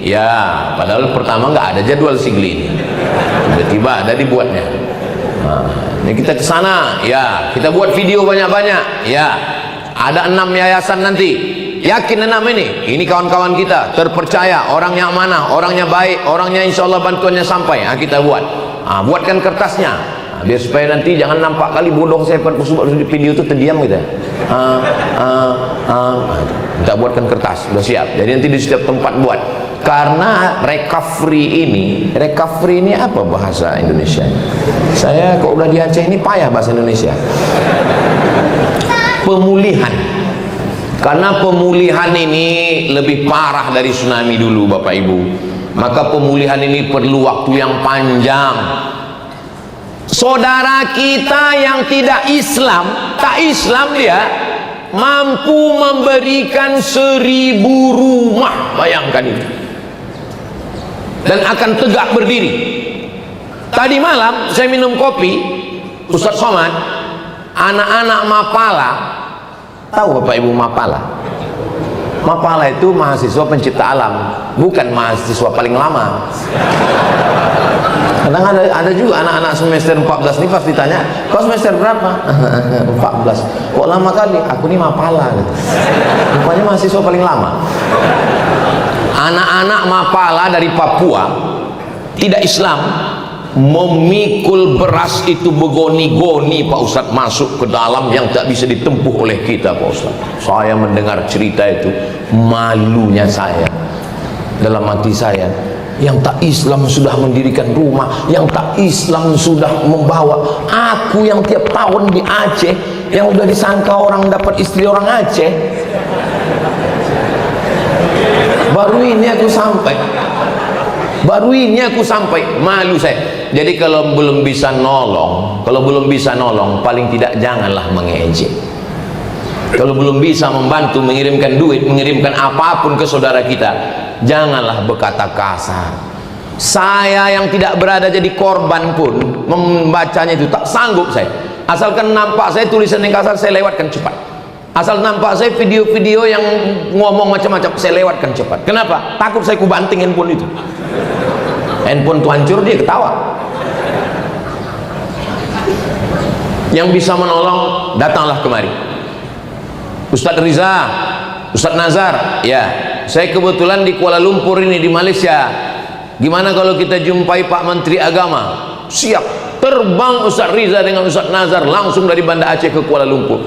Ya, padahal pertama nggak ada jadwal Sigli ini. Tiba-tiba ada dibuatnya. Ini kita ke sana, ya. Kita buat video banyak-banyak, ya. Ada 6 yayasan nanti. Yakin 6 ini? Ini kawan-kawan kita, terpercaya, orangnya amanah, orangnya baik, orangnya insya Allah bantuannya sampai. Kita buat. Buatkan kertasnya. Biar supaya nanti jangan nampak kali bodoh saya pada video itu terdiam gitu ya. Kita buatkan kertas, sudah siap. Jadi nanti di setiap tempat buat. Karena recovery ini apa bahasa Indonesia? Saya kok udah di Aceh ini payah bahasa Indonesia. Pemulihan. Karena pemulihan ini lebih parah dari tsunami dulu Bapak Ibu. Maka pemulihan ini perlu waktu yang panjang. Saudara kita yang tidak Islam, tak Islam dia, mampu memberikan 1000 rumah, bayangkan itu, dan akan tegak berdiri. Tadi malam saya minum kopi, Ustaz Somad, anak-anak Mapala, tahu Bapak Ibu Mapala? Mapala itu mahasiswa pencipta alam, bukan mahasiswa paling lama. Kadang ada juga anak-anak semester 14 ini pas ditanya, kau semester berapa? 14. Kok lama kali? Aku ini Mapala gitu. Rupanya mahasiswa paling lama. Anak-anak Mapala dari Papua, tidak Islam, memikul beras itu begoni-goni Pak Ustadz, masuk ke dalam yang tak bisa ditempuh oleh kita Pak Ustadz. Saya mendengar cerita itu, malunya saya dalam hati saya. Yang tak Islam sudah mendirikan rumah, yang tak Islam sudah membawa. Aku yang tiap tahun di Aceh, yang udah disangka orang dapat istri orang Aceh, baru ini aku sampai, malu saya. Jadi kalau belum bisa nolong, paling tidak janganlah mengejek. Kalau belum bisa membantu, mengirimkan duit, mengirimkan apapun ke saudara kita, janganlah berkata kasar. Saya yang tidak berada jadi korban pun membacanya itu tak sanggup saya. Asalkan nampak saya tulisan yang kasar, saya lewatkan cepat. Asal nampak saya video-video yang ngomong macam-macam, saya lewatkan cepat. Kenapa? Takut saya kubanting handphone itu. Handphone itu hancur, dia ketawa. Yang bisa menolong, datanglah kemari. Ustadz Riza, Ustadz Nazar, ya, saya kebetulan di Kuala Lumpur ini, di Malaysia. Gimana kalau kita jumpai Pak Menteri Agama? Siap, terbang Ustadz Riza dengan Ustadz Nazar langsung dari Banda Aceh ke Kuala Lumpur.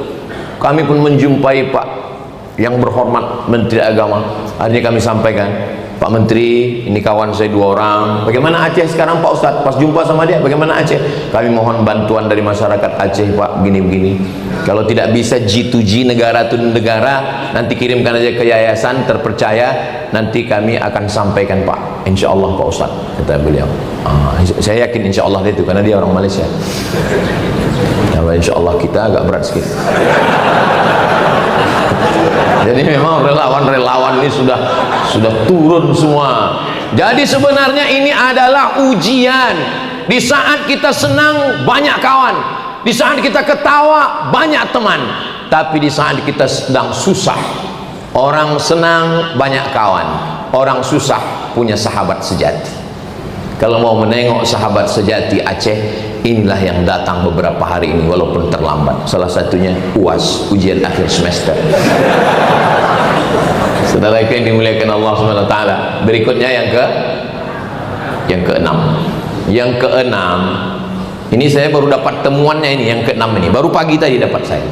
Kami pun menjumpai Pak yang berhormat Menteri Agama. Akhirnya kami sampaikan, Pak Menteri, ini kawan saya 2 orang. Bagaimana Aceh sekarang Pak Ustadz? Pas jumpa sama dia, bagaimana Aceh? Kami mohon bantuan dari masyarakat Aceh Pak, begini-begini. Kalau tidak bisa G2G, negara to negara, nanti kirimkan aja ke yayasan terpercaya, nanti kami akan sampaikan Pak. Insya Allah Pak Ustadz, kata beliau. Saya yakin insya Allah itu, karena dia orang Malaysia. Kalau insya Allah kita agak berat sedikit. Jadi memang relawan-relawan ini sudah turun semua. Jadi sebenarnya ini adalah ujian. Di saat kita senang, banyak kawan. Di saat kita ketawa, banyak teman. Tapi di saat kita sedang susah, orang senang, banyak kawan. Orang susah, punya sahabat sejati. Kalau mau menengok sahabat sejati Aceh, inilah yang datang beberapa hari ini walaupun terlambat. Salah satunya UAS, ujian akhir semester. Saudara yang dimuliakan Allah SWT. Berikutnya yang keenam. Yang keenam, ini saya baru dapat temuannya ini, yang keenam ini. Baru pagi tadi dapat saya.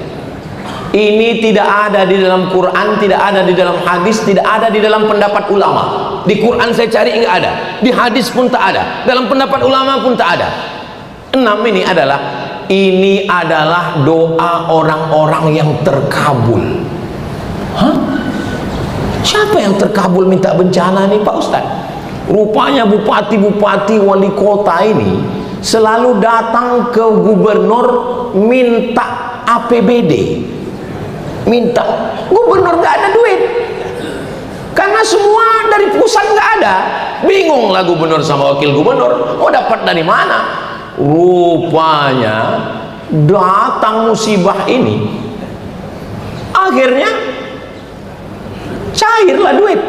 Ini tidak ada di dalam Quran, tidak ada di dalam hadis, tidak ada di dalam pendapat ulama. Di Quran saya cari enggak ada, di hadis pun tak ada, dalam pendapat ulama pun tak ada. 6 ini adalah doa orang-orang yang terkabul. Hah? Siapa yang terkabul minta bencana nih Pak Ustaz? Rupanya bupati-bupati, wali kota ini selalu datang ke gubernur minta APBD. Minta, gubernur gak ada duit, karena semua dari pusat gak ada. Bingunglah gubernur sama wakil gubernur mau dapat dari mana. Rupanya datang musibah ini, akhirnya cairlah duit.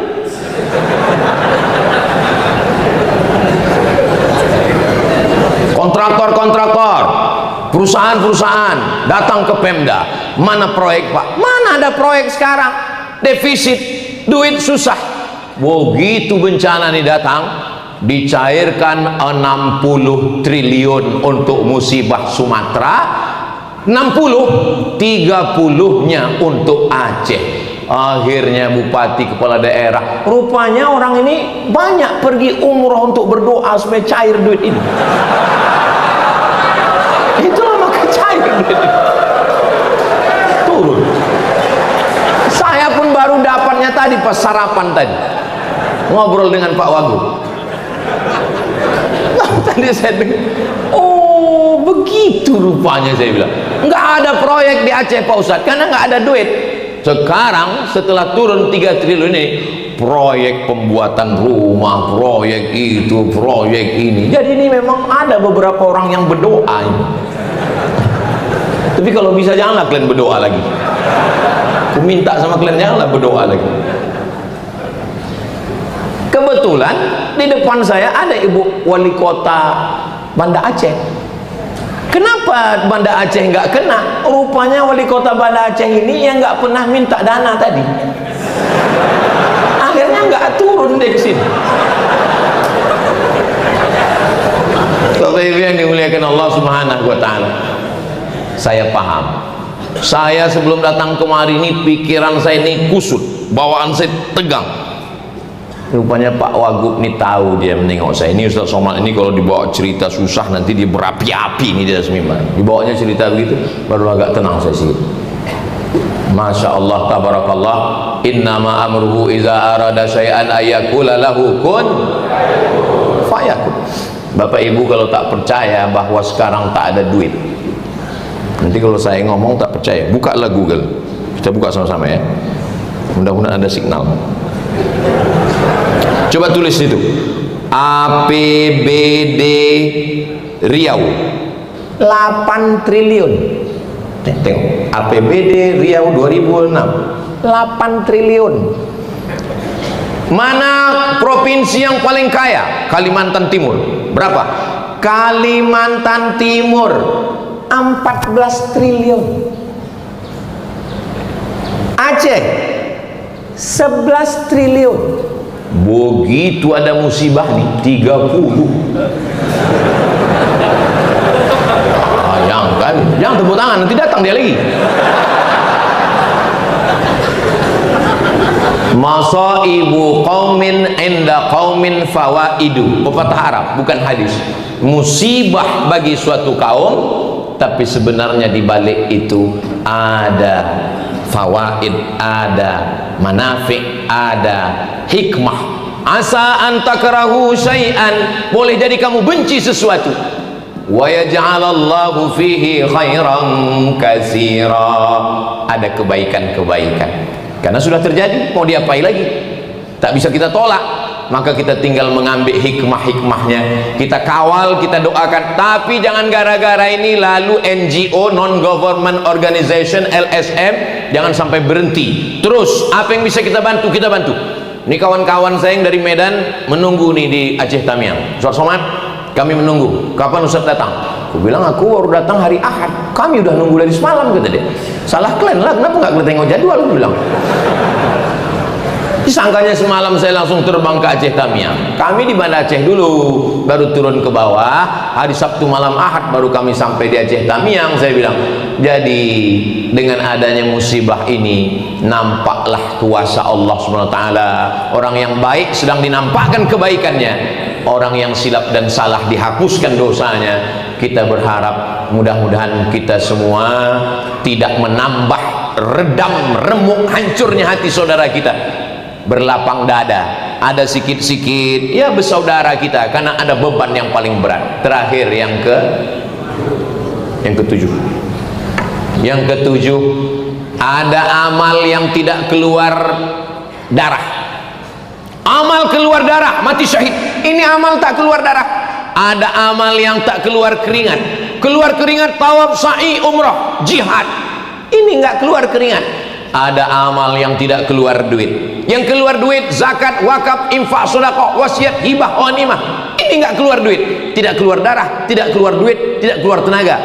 Kontraktor, perusahaan-perusahaan datang ke Pemda. Mana proyek Pak? Mana ada proyek sekarang? Defisit, duit susah. Begitu bencana ini datang, dicairkan 60 triliun untuk musibah Sumatera, 30-nya untuk Aceh. Akhirnya bupati, kepala daerah, rupanya orang ini banyak pergi umroh untuk berdoa supaya cair duit ini. Itulah maka cair duit ini. Turun. Saya pun baru dapatnya tadi pas sarapan tadi, ngobrol dengan Pak Wagub. Tadi saya dengar, oh begitu rupanya, saya bilang. Nggak ada proyek di Aceh Pak Ustadz, karena nggak ada duit. Sekarang setelah turun 3 triliun ini, proyek pembuatan rumah, proyek itu, proyek ini. Jadi ini memang ada beberapa orang yang berdoa ini. Tapi kalau bisa janganlah kalian berdoa lagi. Aku minta sama kalian janganlah berdoa lagi. Kebetulan di depan saya ada ibu wali kota Banda Aceh. Kenapa Banda Aceh nggak kena? Rupanya wali kota Banda Aceh ini yang nggak pernah minta dana tadi. Akhirnya nggak turun deh ke sini. Bapak Ibu yang dimuliakan Allah Subhanahu wa taala. Saya paham. Saya sebelum datang kemari ini pikiran saya ini kusut, bawaan saya tegang. Rupanya Pak Wagub ini tahu, dia menengok saya. Ini Ustaz Somad ini kalau dibawa cerita susah nanti dia berapi-api ini di atas mimbar. Dibawanya cerita begitu baru agak tenang saya sedikit. Masya Allah, tabarakallah. Innama amruhu iza arada syai'an ayyakula lahu kun fayakun. Bapak Ibu kalau tak percaya bahwa sekarang tak ada duit, nanti kalau saya ngomong tak percaya, bukalah Google. Kita buka sama-sama ya. Mudah-mudahan ada signal. Coba tulis itu. APBD Riau 8 triliun. Tengok. APBD Riau 2006 8 triliun. Mana provinsi yang paling kaya? Kalimantan Timur. Berapa? Kalimantan Timur 14 triliun. Aceh 11 triliun. Begitu ada musibah nih 30. Bayangkan, jangan tepuk tangan, nanti datang dia lagi. Masaibu qaumin inda qaumin fawaidu. Pepatah Arab, bukan hadis. Musibah bagi suatu kaum, tapi sebenarnya di balik itu ada fawaid, ada manafi', ada hikmah. Asa an takrahu syai'an, boleh jadi kamu benci sesuatu, wa yaj'alallahu fihi khairan katsira, ada kebaikan-kebaikan. Karena sudah terjadi, mau diapain lagi? Tak bisa kita tolak. Maka kita tinggal mengambil hikmah-hikmahnya, kita kawal, kita doakan. Tapi jangan gara-gara ini lalu NGO, non-government organization, LSM, jangan sampai berhenti. Terus apa yang bisa kita bantu, kita bantu. Ini kawan-kawan saya yang dari Medan menunggu nih di Aceh Tamiang. Ustaz Somad, kami menunggu. Kapan Ustaz datang? Aku bilang aku baru datang hari Ahad. Kami udah nunggu dari semalam, kata dia. Salah kalian lah, kenapa nggak kalian tengok jadwal? Aku bilang. Disangkanya semalam saya langsung terbang ke Aceh Tamiang. Kami di Banda Aceh dulu, baru turun ke bawah. Hari Sabtu malam Ahad baru kami sampai di Aceh Tamiang. Saya bilang, jadi dengan adanya musibah ini nampaklah kuasa Allah SWT. Orang yang baik sedang dinampakkan kebaikannya, orang yang silap dan salah dihapuskan dosanya. Kita berharap mudah-mudahan kita semua tidak menambah redam remuk hancurnya hati saudara kita. Berlapang dada, ada sikit-sikit ya bersaudara kita, karena ada beban yang paling berat. Terakhir yang ketujuh, ada amal yang tidak keluar darah. Amal keluar darah, mati syahid. Ini amal tak keluar darah. Ada amal yang tak keluar keringat. Keluar keringat tawaf, sa'i, umrah, jihad. Ini nggak keluar keringat. Ada amal yang tidak keluar duit. Yang keluar duit zakat, wakaf, infak, sedekah, wasiat, hibah, ghanimah. Ini nggak keluar duit, tidak keluar darah, tidak keluar duit, tidak keluar tenaga.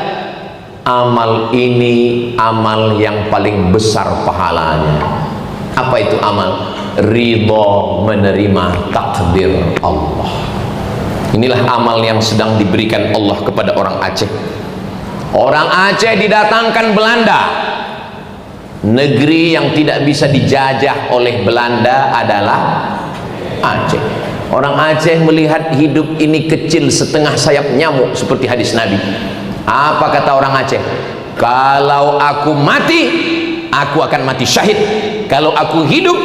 Amal ini amal yang paling besar pahalanya. Apa itu amal? Ridho menerima takdir Allah. Inilah amal yang sedang diberikan Allah kepada orang Aceh. Orang Aceh didatangkan Belanda. negeri yang tidak bisa dijajah oleh Belanda adalah Aceh. Orang Aceh melihat hidup ini kecil setengah sayap nyamuk seperti hadis Nabi. Apa kata orang Aceh? Kalau aku mati, aku akan mati syahid. Kalau aku hidup,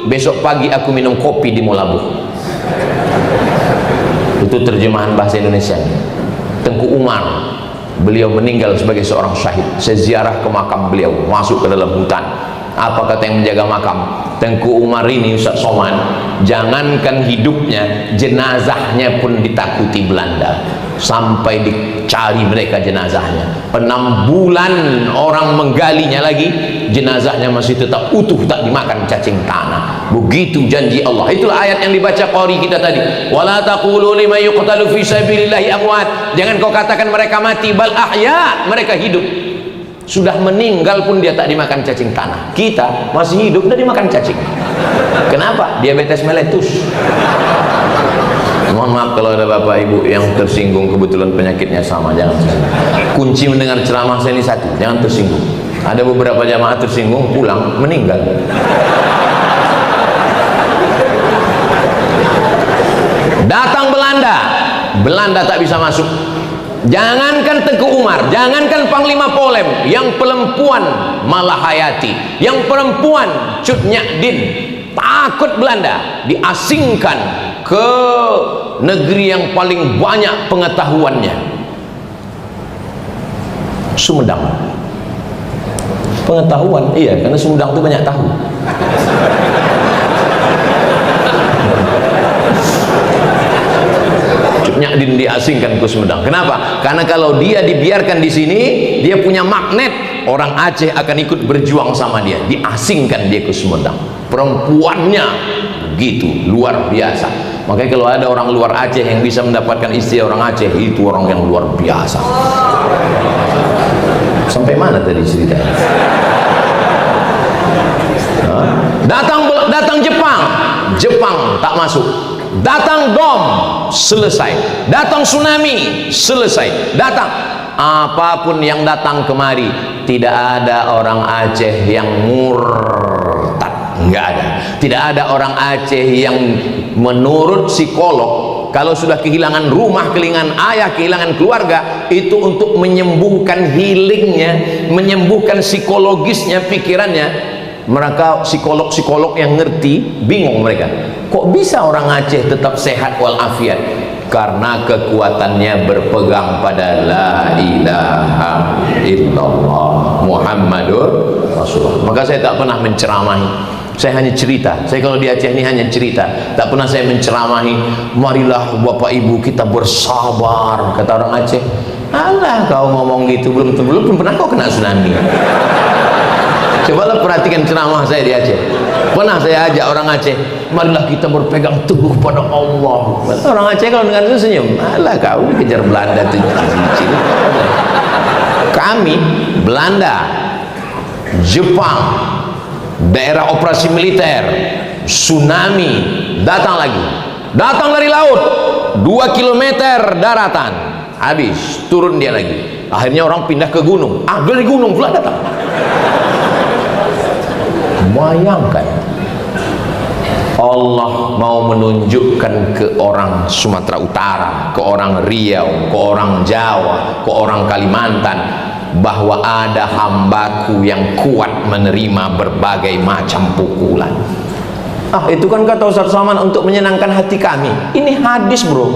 besok pagi aku minum kopi di Molabu. Itu terjemahan bahasa Indonesia. Tengku Umar, beliau meninggal sebagai seorang syahid. Saya ziarah ke makam beliau, masuk ke dalam hutan. Apa kata yang menjaga makam? Tengku Umar ini, Ustaz Somad, jangankan hidupnya, jenazahnya pun ditakuti Belanda. Sampai dicari mereka jenazahnya. 6 bulan orang menggalinya lagi, jenazahnya masih tetap utuh, tak dimakan cacing tanah. Begitu janji Allah. Itulah ayat yang dibaca qari kita tadi. Wala taqulu liman yuqtalu fi sabilillahi amwat. Jangan kau katakan mereka mati, bal ahya, mereka hidup. Sudah meninggal pun dia tak dimakan cacing tanah. Kita masih hidup dan dimakan cacing. Kenapa? Diabetes meletus. Mohon maaf kalau ada bapak ibu yang tersinggung, kebetulan penyakitnya sama, jangan tersinggung. Kunci mendengar ceramah saya ini satu, jangan tersinggung. Ada beberapa jamaah tersinggung, pulang meninggal. Datang Belanda, Belanda tak bisa masuk. Jangankan Tengku Umar, jangankan Panglima Polem, yang perempuan Malahayati, yang perempuan Cut Nyak Din, takut Belanda, diasingkan ke negeri yang paling banyak pengetahuannya, Sumedang. Pengetahuan, iya, karena Sumedang itu banyak tahu. Nyak Din diasingkan ke Sumedang. Kenapa? Karena kalau dia dibiarkan di sini, dia punya magnet. Orang Aceh akan ikut berjuang sama dia. Diasingkan dia ke Sumedang. Perempuannya begitu luar biasa. Makanya kalau ada orang luar Aceh yang bisa mendapatkan istri orang Aceh, itu orang yang luar biasa. Sampai mana tadi ceritanya? Datang Jepang, Jepang tak masuk. Datang Dom, selesai. Datang tsunami, selesai. Datang apapun yang datang kemari, tidak ada orang Aceh yang murtad, nggak ada. Tidak ada orang Aceh yang menurut psikolog, kalau sudah kehilangan rumah, kehilangan ayah, kehilangan keluarga, itu untuk menyembuhkan healingnya, menyembuhkan psikologisnya, pikirannya. Mereka psikolog-psikolog yang ngerti, bingung mereka. Kok bisa orang Aceh tetap sehat walafiat? Karena kekuatannya berpegang pada la ilaha illallah Muhammadur Rasulullah. Maka saya tak pernah menceramahi, saya hanya cerita. Saya kalau di Aceh ini hanya cerita, tak pernah saya menceramahi. Marilah bapak ibu kita bersabar, kata orang Aceh. Alah kau ngomong gitu, belum pernah kau kena tsunami. Cobalah perhatikan ceramah saya di Aceh. Pernah saya ajak orang Aceh, marilah kita berpegang teguh pada Allah. Orang Aceh kalau dengar itu senyum. Alah kau dikejar Belanda tuh. Kami Belanda, Jepang, daerah operasi militer, tsunami, datang lagi. Datang dari laut, 2 kilometer daratan, habis, turun dia lagi. Akhirnya orang pindah ke gunung. Dari gunung pula datang. Bayangkan, Allah mau menunjukkan ke orang Sumatera Utara, ke orang Riau, ke orang Jawa, ke orang Kalimantan, bahwa ada hambaku yang kuat menerima berbagai macam pukulan. Itu kan kata Ustaz Saman untuk menyenangkan hati kami. Ini hadis bro.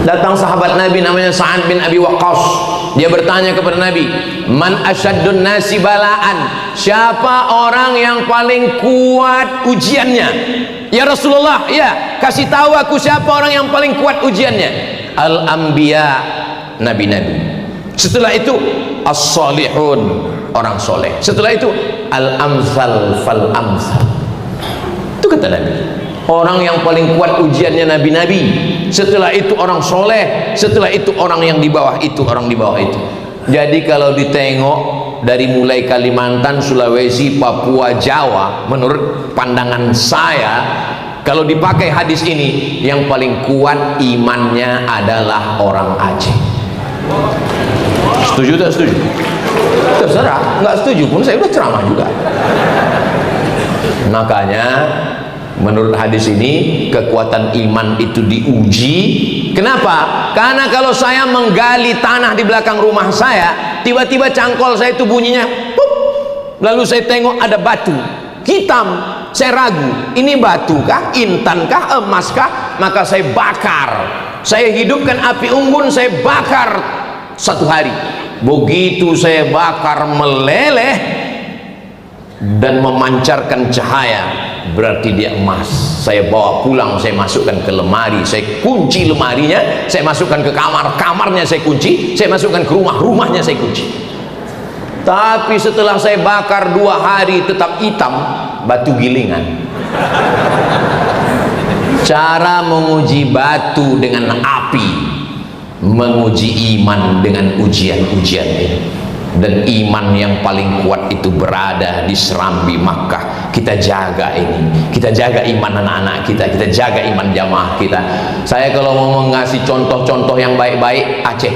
Datang sahabat Nabi namanya Sa'ad bin Abi Waqqas. Dia bertanya kepada Nabi, man asyaddun nasi balaan, siapa orang yang paling kuat ujiannya? Ya Rasulullah, ya, kasih tahu aku siapa orang yang paling kuat ujiannya. Al-anbiya, nabi-nabi. Setelah itu as-salihun, orang soleh. Setelah itu al-amsal fal-amsal. Itu kata Nabi. Orang yang paling kuat ujiannya nabi-nabi, setelah itu orang soleh, setelah itu orang yang di bawah itu, orang di bawah itu. Jadi kalau ditengok dari mulai Kalimantan, Sulawesi, Papua, Jawa, menurut pandangan saya, kalau dipakai hadis ini, yang paling kuat imannya adalah orang Aceh. Setuju tak setuju? terserah, nggak setuju pun saya udah ceramah juga. Makanya menurut hadis ini kekuatan iman itu diuji. Kenapa? Karena kalau saya menggali tanah di belakang rumah saya, tiba-tiba cangkol saya itu bunyinya pup, lalu saya tengok ada batu hitam, saya ragu, ini batu kah, intan kah, emas kah? Maka saya bakar, saya hidupkan api unggun, saya bakar 1 hari. Begitu saya bakar meleleh dan memancarkan cahaya, berarti dia emas. Saya bawa pulang, saya masukkan ke lemari, saya kunci lemarinya, saya masukkan ke kamar, kamarnya saya kunci, saya masukkan ke rumah, rumahnya saya kunci. Tapi setelah saya bakar 2 hari tetap hitam, batu gilingan. Cara menguji batu dengan api, menguji iman dengan ujian-ujian ini. Dan iman yang paling kuat itu berada di Serambi Makkah. Kita jaga ini, kita jaga iman anak-anak kita, kita jaga iman jamaah kita. Saya kalau mau mengasih contoh-contoh yang baik-baik, Aceh.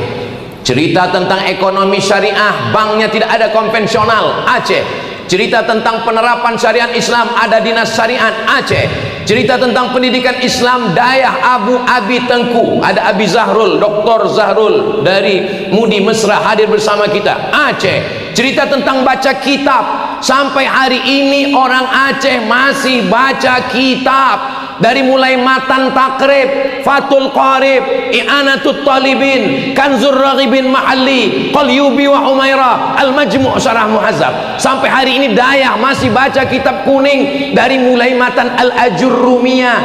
Cerita tentang ekonomi syariah, banknya tidak ada konvensional, Aceh. Cerita tentang penerapan syariat Islam, ada dinas syariat, Aceh. Cerita tentang pendidikan Islam, Dayah Abu Abi Tengku, ada Abi Zahrul, Dr. Zahrul dari Mudi Mesra hadir bersama kita, Aceh. Cerita tentang baca kitab, sampai hari ini orang Aceh masih baca kitab. Dari mulai Matan Takrib, Fathul Qarib, I'anatul Talibin, Kanzur Raghibin Mahalli, Qalyubi wa Umairah, Al-Majmu' Syarah Muhazzab. Sampai hari ini Dayah masih baca kitab kuning dari mulai Matan Al-Ajurrumiyah,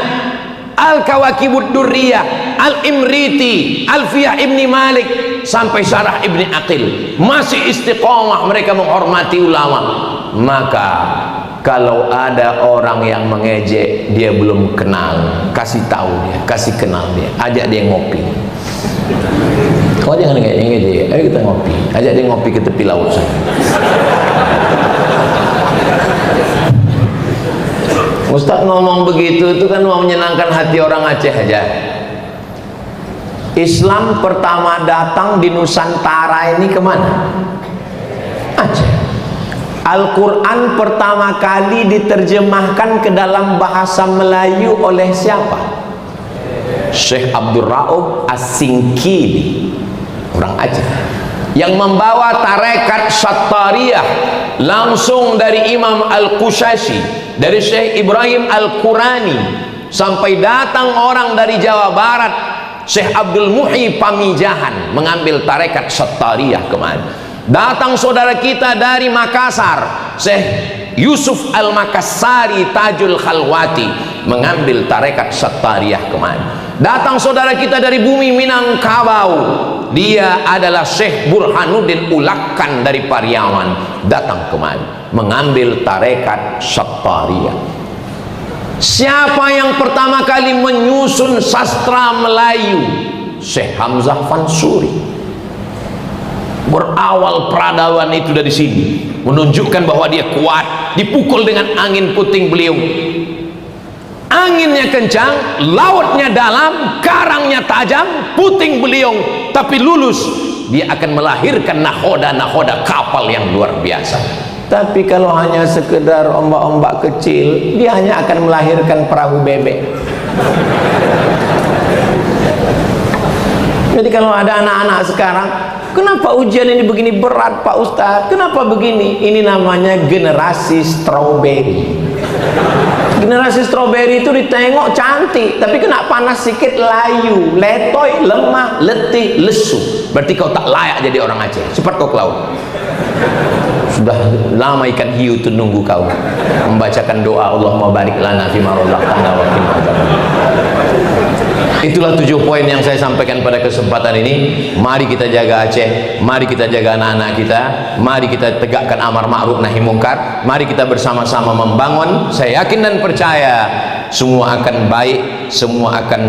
Al-Kawakibud Durriyah, Al-Imriti, Alfiyah Ibni Malik, sampai Syarah Ibni Aqil. Masih istiqamah mereka menghormati ulama. Maka kalau ada orang yang mengejek, dia belum kenal, kasih tahu dia, kasih kenal dia, ajak dia ngopi. Kau jangan ngejek, ayo kita ngopi, ajak dia ngopi ke tepi laut sana. Ustaz ngomong begitu itu kan mau menyenangkan hati orang Aceh aja. Islam pertama datang di Nusantara ini kemana? Aceh. Al-Quran pertama kali diterjemahkan ke dalam bahasa Melayu oleh siapa? Syekh Abdul Rauf As-Singkili, orang Aceh, yang membawa tarekat Syattariyah langsung dari Imam Al-Qushashi, dari Syekh Ibrahim Al-Qurani, sampai datang orang dari Jawa Barat, Syekh Abdul Muhyi Pamijahan, mengambil tarekat Syattariyah kemana. Datang saudara kita dari Makassar, Syekh Yusuf Al-Makassari Tajul Khalwati, mengambil tarekat Syattariyah kemana. Datang saudara kita dari bumi Minangkabau, dia adalah Syekh Burhanuddin Ulakan dari Pariaman, datang kemana, mengambil tarekat Syattariyah. Siapa yang pertama kali menyusun sastra Melayu? Syekh Hamzah Fansuri. Berawal peradaban itu dari sini, menunjukkan bahwa dia kuat. Dipukul dengan angin puting beliung, anginnya kencang, lautnya dalam, karangnya tajam, puting beliung, tapi lulus. Dia akan melahirkan nahoda-nahoda kapal yang luar biasa. Tapi kalau hanya sekedar ombak-ombak kecil, dia hanya akan melahirkan perahu bebek. Jadi kalau ada anak-anak sekarang, kenapa ujian ini begini berat Pak Ustadz? Kenapa begini? Ini namanya generasi stroberi. Generasi stroberi itu ditengok cantik, tapi kena panas sedikit layu, letoy, lemah, letih, lesu. Berarti kau tak layak jadi orang Aceh. Cepat kau ke laut. Sudah lama ikan hiu itu nunggu kau membacakan doa Allahumma barik lana fima razaqtana wa qina adzabannar. Itulah 7 poin yang saya sampaikan pada kesempatan ini. Mari kita jaga Aceh, mari kita jaga anak-anak kita, mari kita tegakkan amar ma'ruf nahi mungkar, mari kita bersama-sama membangun. Saya yakin dan percaya semua akan baik, semua akan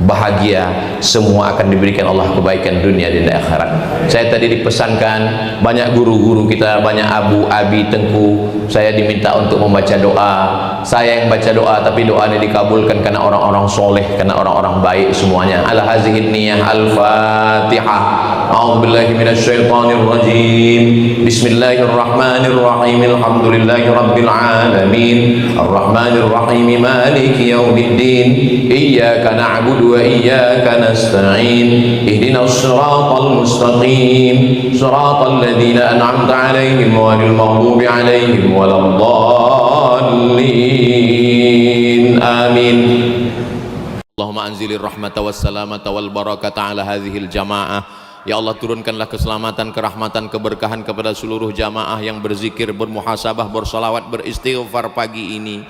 bahagia, semua akan diberikan Allah kebaikan dunia dan akhirat. Saya tadi dipesankan banyak guru-guru kita, banyak abu, abi, tengku, saya diminta untuk membaca doa. Saya yang baca doa, tapi doa ini dikabulkan karena orang-orang soleh, karena orang-orang baik semuanya. Ala hazihin niyah. Al-Fatihah. A'udzubillahi minasyaitonir rajim. Bismillahirrahmanirrahim. Alhamdulillahi rabbil alamin. Arrahmanir rahim. Maliki yaumiddin. Iyyaka na'budu wa iyyaka nasta'in. Ihdinas siratal mustaqim. Siratal ladzina an'amta 'alaihim ghairil maghdubi 'alaihim waladdallin. Amin. Allahumma anzilir rahmata wassalamata wal barakata ala hadhil jamaah. Ya Allah, turunkanlah keselamatan, kerahmatan, keberkahan kepada seluruh jamaah yang berzikir, bermuhasabah, bersalawat, beristighfar pagi ini.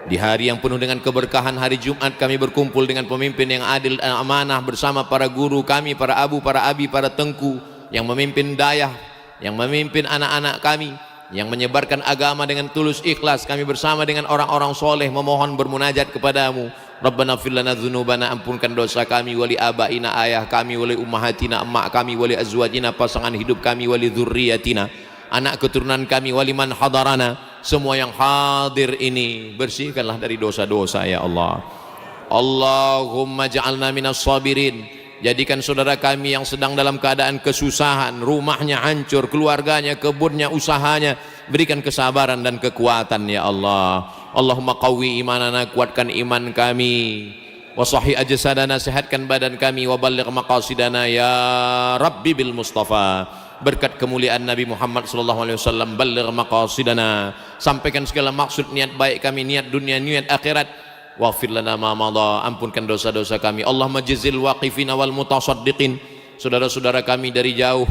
Di hari yang penuh dengan keberkahan, hari Jumat, kami berkumpul dengan pemimpin yang adil dan amanah bersama para guru kami, para abu, para abi, para tengku yang memimpin dayah, yang memimpin anak-anak kami, yang menyebarkan agama dengan tulus ikhlas. Kami bersama dengan orang-orang soleh memohon bermunajat kepadamu. Rabbana fir lana dzunubana, ampunkan dosa kami, wali abaina, ayah kami, wali ummahatina, emak kami, wali azwajina, pasangan hidup kami, wali dzurriyyatina, anak keturunan kami, wali man hadarana, semua yang hadir ini bersihkanlah dari dosa-dosa ya Allah. Allahumma ja'alna minas sabirin. Jadikan saudara kami yang sedang dalam keadaan kesusahan, rumahnya hancur, keluarganya, kebunnya, usahanya, berikan kesabaran dan kekuatan ya Allah. Allahumma qawwi imanana, kuatkan iman kami, wa sahih ajsadana, sehatkan badan kami, wa balligh maqasidana ya Rabbi bil Mustafa. Berkat kemuliaan Nabi Muhammad sallallahu alaihi wasallam, balligh maqasidana, sampaikan segala maksud niat baik kami, niat dunia, niat akhirat. Waghfir lana ma madha, ampunkan dosa-dosa kami. Allahumma jazil waqifina wal mutasaddiqin, saudara-saudara kami dari jauh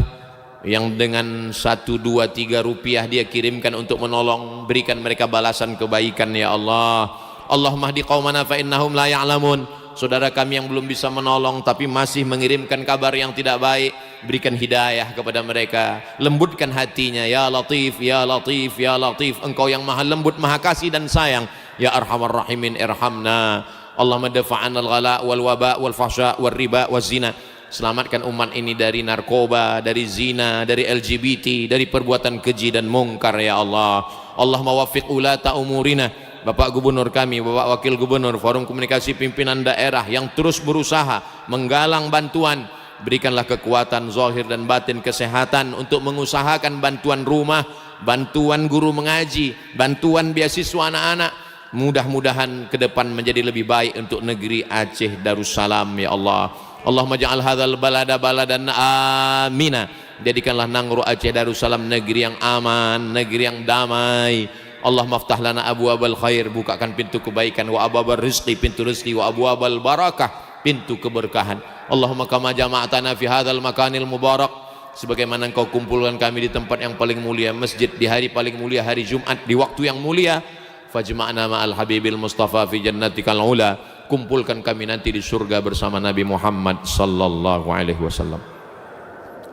yang dengan 1, 2, 3 rupiah dia kirimkan untuk menolong, berikan mereka balasan kebaikan ya Allah. Allahumma hdi qaumana fa innahum la ya'lamun. Saudara kami yang belum bisa menolong tapi masih mengirimkan kabar yang tidak baik, berikan hidayah kepada mereka, lembutkan hatinya ya Latif, ya Latif, ya Latif. Engkau yang maha lembut, maha kasih dan sayang. Ya Arhamar Rahimin irhamna. Allahumma dafa'an al-ghala wal waba wal fahsya wal riba wal zina. Selamatkan umat ini dari narkoba, dari zina, dari LGBT, dari perbuatan keji dan mungkar ya Allah. Allahumma waffiq ulata umurina, Bapak Gubernur kami, Bapak Wakil Gubernur, Forum Komunikasi Pimpinan Daerah yang terus berusaha menggalang bantuan, berikanlah kekuatan zahir dan batin, kesehatan untuk mengusahakan bantuan rumah, bantuan guru mengaji, bantuan beasiswa anak-anak. Mudah-mudahan ke depan menjadi lebih baik untuk negeri Aceh Darussalam ya Allah. Allahumma ja'al hadzal balada baladan amina. Jadikanlah Nangro Aceh Darussalam negeri yang aman, negeri yang damai. Allahumma aftah lana abwabal khair, bukakan pintu kebaikan, wa abwabal rizqi, pintu rezeki, wa abwabal barakah, pintu keberkahan. Allahumma kama jama'atana fi hadzal makanil mubarak, sebagaimana engkau kumpulkan kami di tempat yang paling mulia, masjid, di hari paling mulia, hari Jumat, di waktu yang mulia. Fajma'na ma'al habibil mustafa fi jannatikal ula, kumpulkan kami nanti di surga bersama Nabi Muhammad sallallahu alaihi wasallam.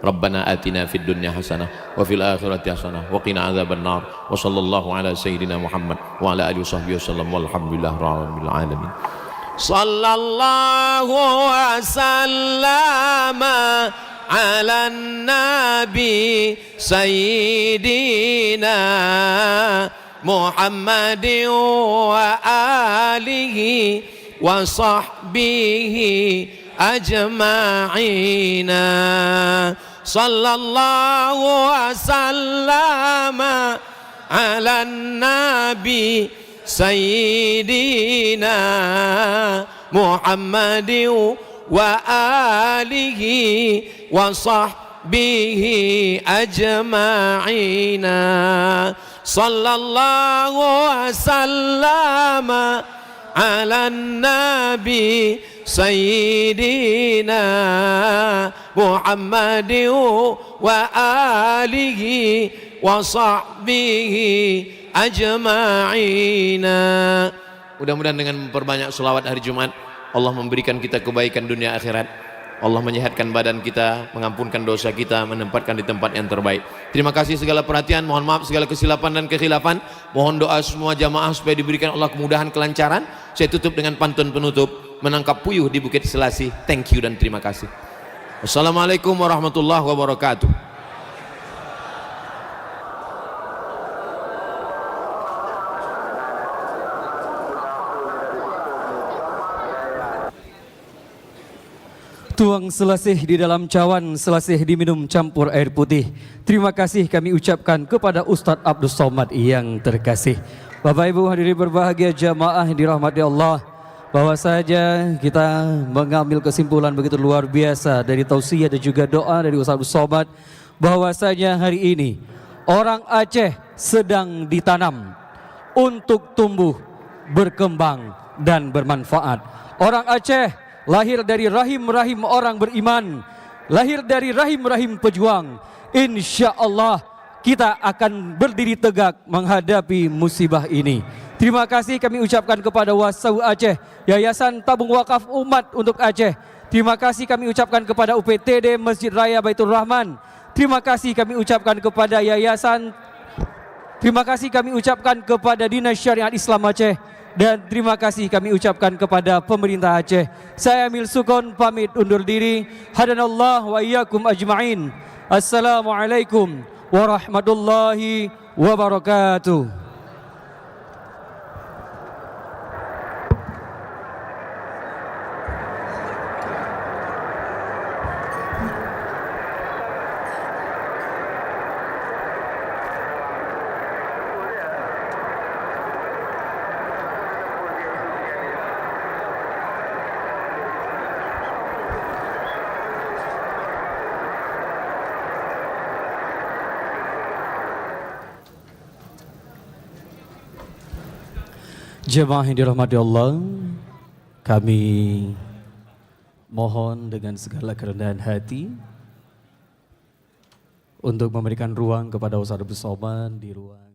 Rabbana atina fid dunya hasanah wa fil akhirati hasanah wa qina adzaban nar. Wa sallallahu ala sayyidina Muhammad wa ala alihi washabbihi wasallam walhamdulillahi rabbil alamin. Sallallahu wasallama ala nabi sayyidina Muhammadin wa alihi wa sahbihi ajma'ina. Sallallahu wasallama ala nabi sayyidina Muhammadin wa alihi wa sahbihi ajma'ina. Sallallahu wasallama ala nabi sayyidina Muhammadin wa alihi wa sahbihi ajma'ina. Mudah-mudahan dengan memperbanyak selawat hari Jumat, Allah memberikan kita kebaikan dunia akhirat. Allah menyehatkan badan kita, mengampunkan dosa kita, menempatkan di tempat yang terbaik. Terima kasih segala perhatian, mohon maaf segala kesilapan dan kekhilafan. Mohon doa semua jamaah supaya diberikan Allah kemudahan, kelancaran. Saya tutup dengan pantun penutup, menangkap puyuh di Bukit Selasih. Thank you dan terima kasih. Wassalamualaikum warahmatullahi wabarakatuh. Tuang selasih di dalam cawan, selasih diminum campur air putih. Terima kasih kami ucapkan kepada Ustadz Abdul Somad yang terkasih. Bapak Ibu hadirin berbahagia jamaah yang dirahmati Allah, bahwa saja kita mengambil kesimpulan begitu luar biasa dari tausiah dan juga doa dari Ustadz Abdul Somad, bahwasanya hari ini orang Aceh sedang ditanam untuk tumbuh, berkembang dan bermanfaat. Orang Aceh lahir dari rahim-rahim orang beriman, lahir dari rahim-rahim pejuang. Insya Allah kita akan berdiri tegak menghadapi musibah ini. Terima kasih kami ucapkan kepada Wasau Aceh, Yayasan Tabung Wakaf Umat untuk Aceh. Terima kasih kami ucapkan kepada UPTD Masjid Raya Baitur Rahman. Terima kasih kami ucapkan kepada Yayasan, terima kasih kami ucapkan kepada Dinas Syariat Islam Aceh. Dan terima kasih kami ucapkan kepada pemerintah Aceh. Saya Emil Sukon pamit undur diri. Hadanallah wa iyyakum ajma'in. Assalamualaikum warahmatullahi wabarakatuh. Jemaah yang dirahmati Allah, kami mohon dengan segala kerendahan hati untuk memberikan ruang kepada Ustadz Abdul Somad di ruang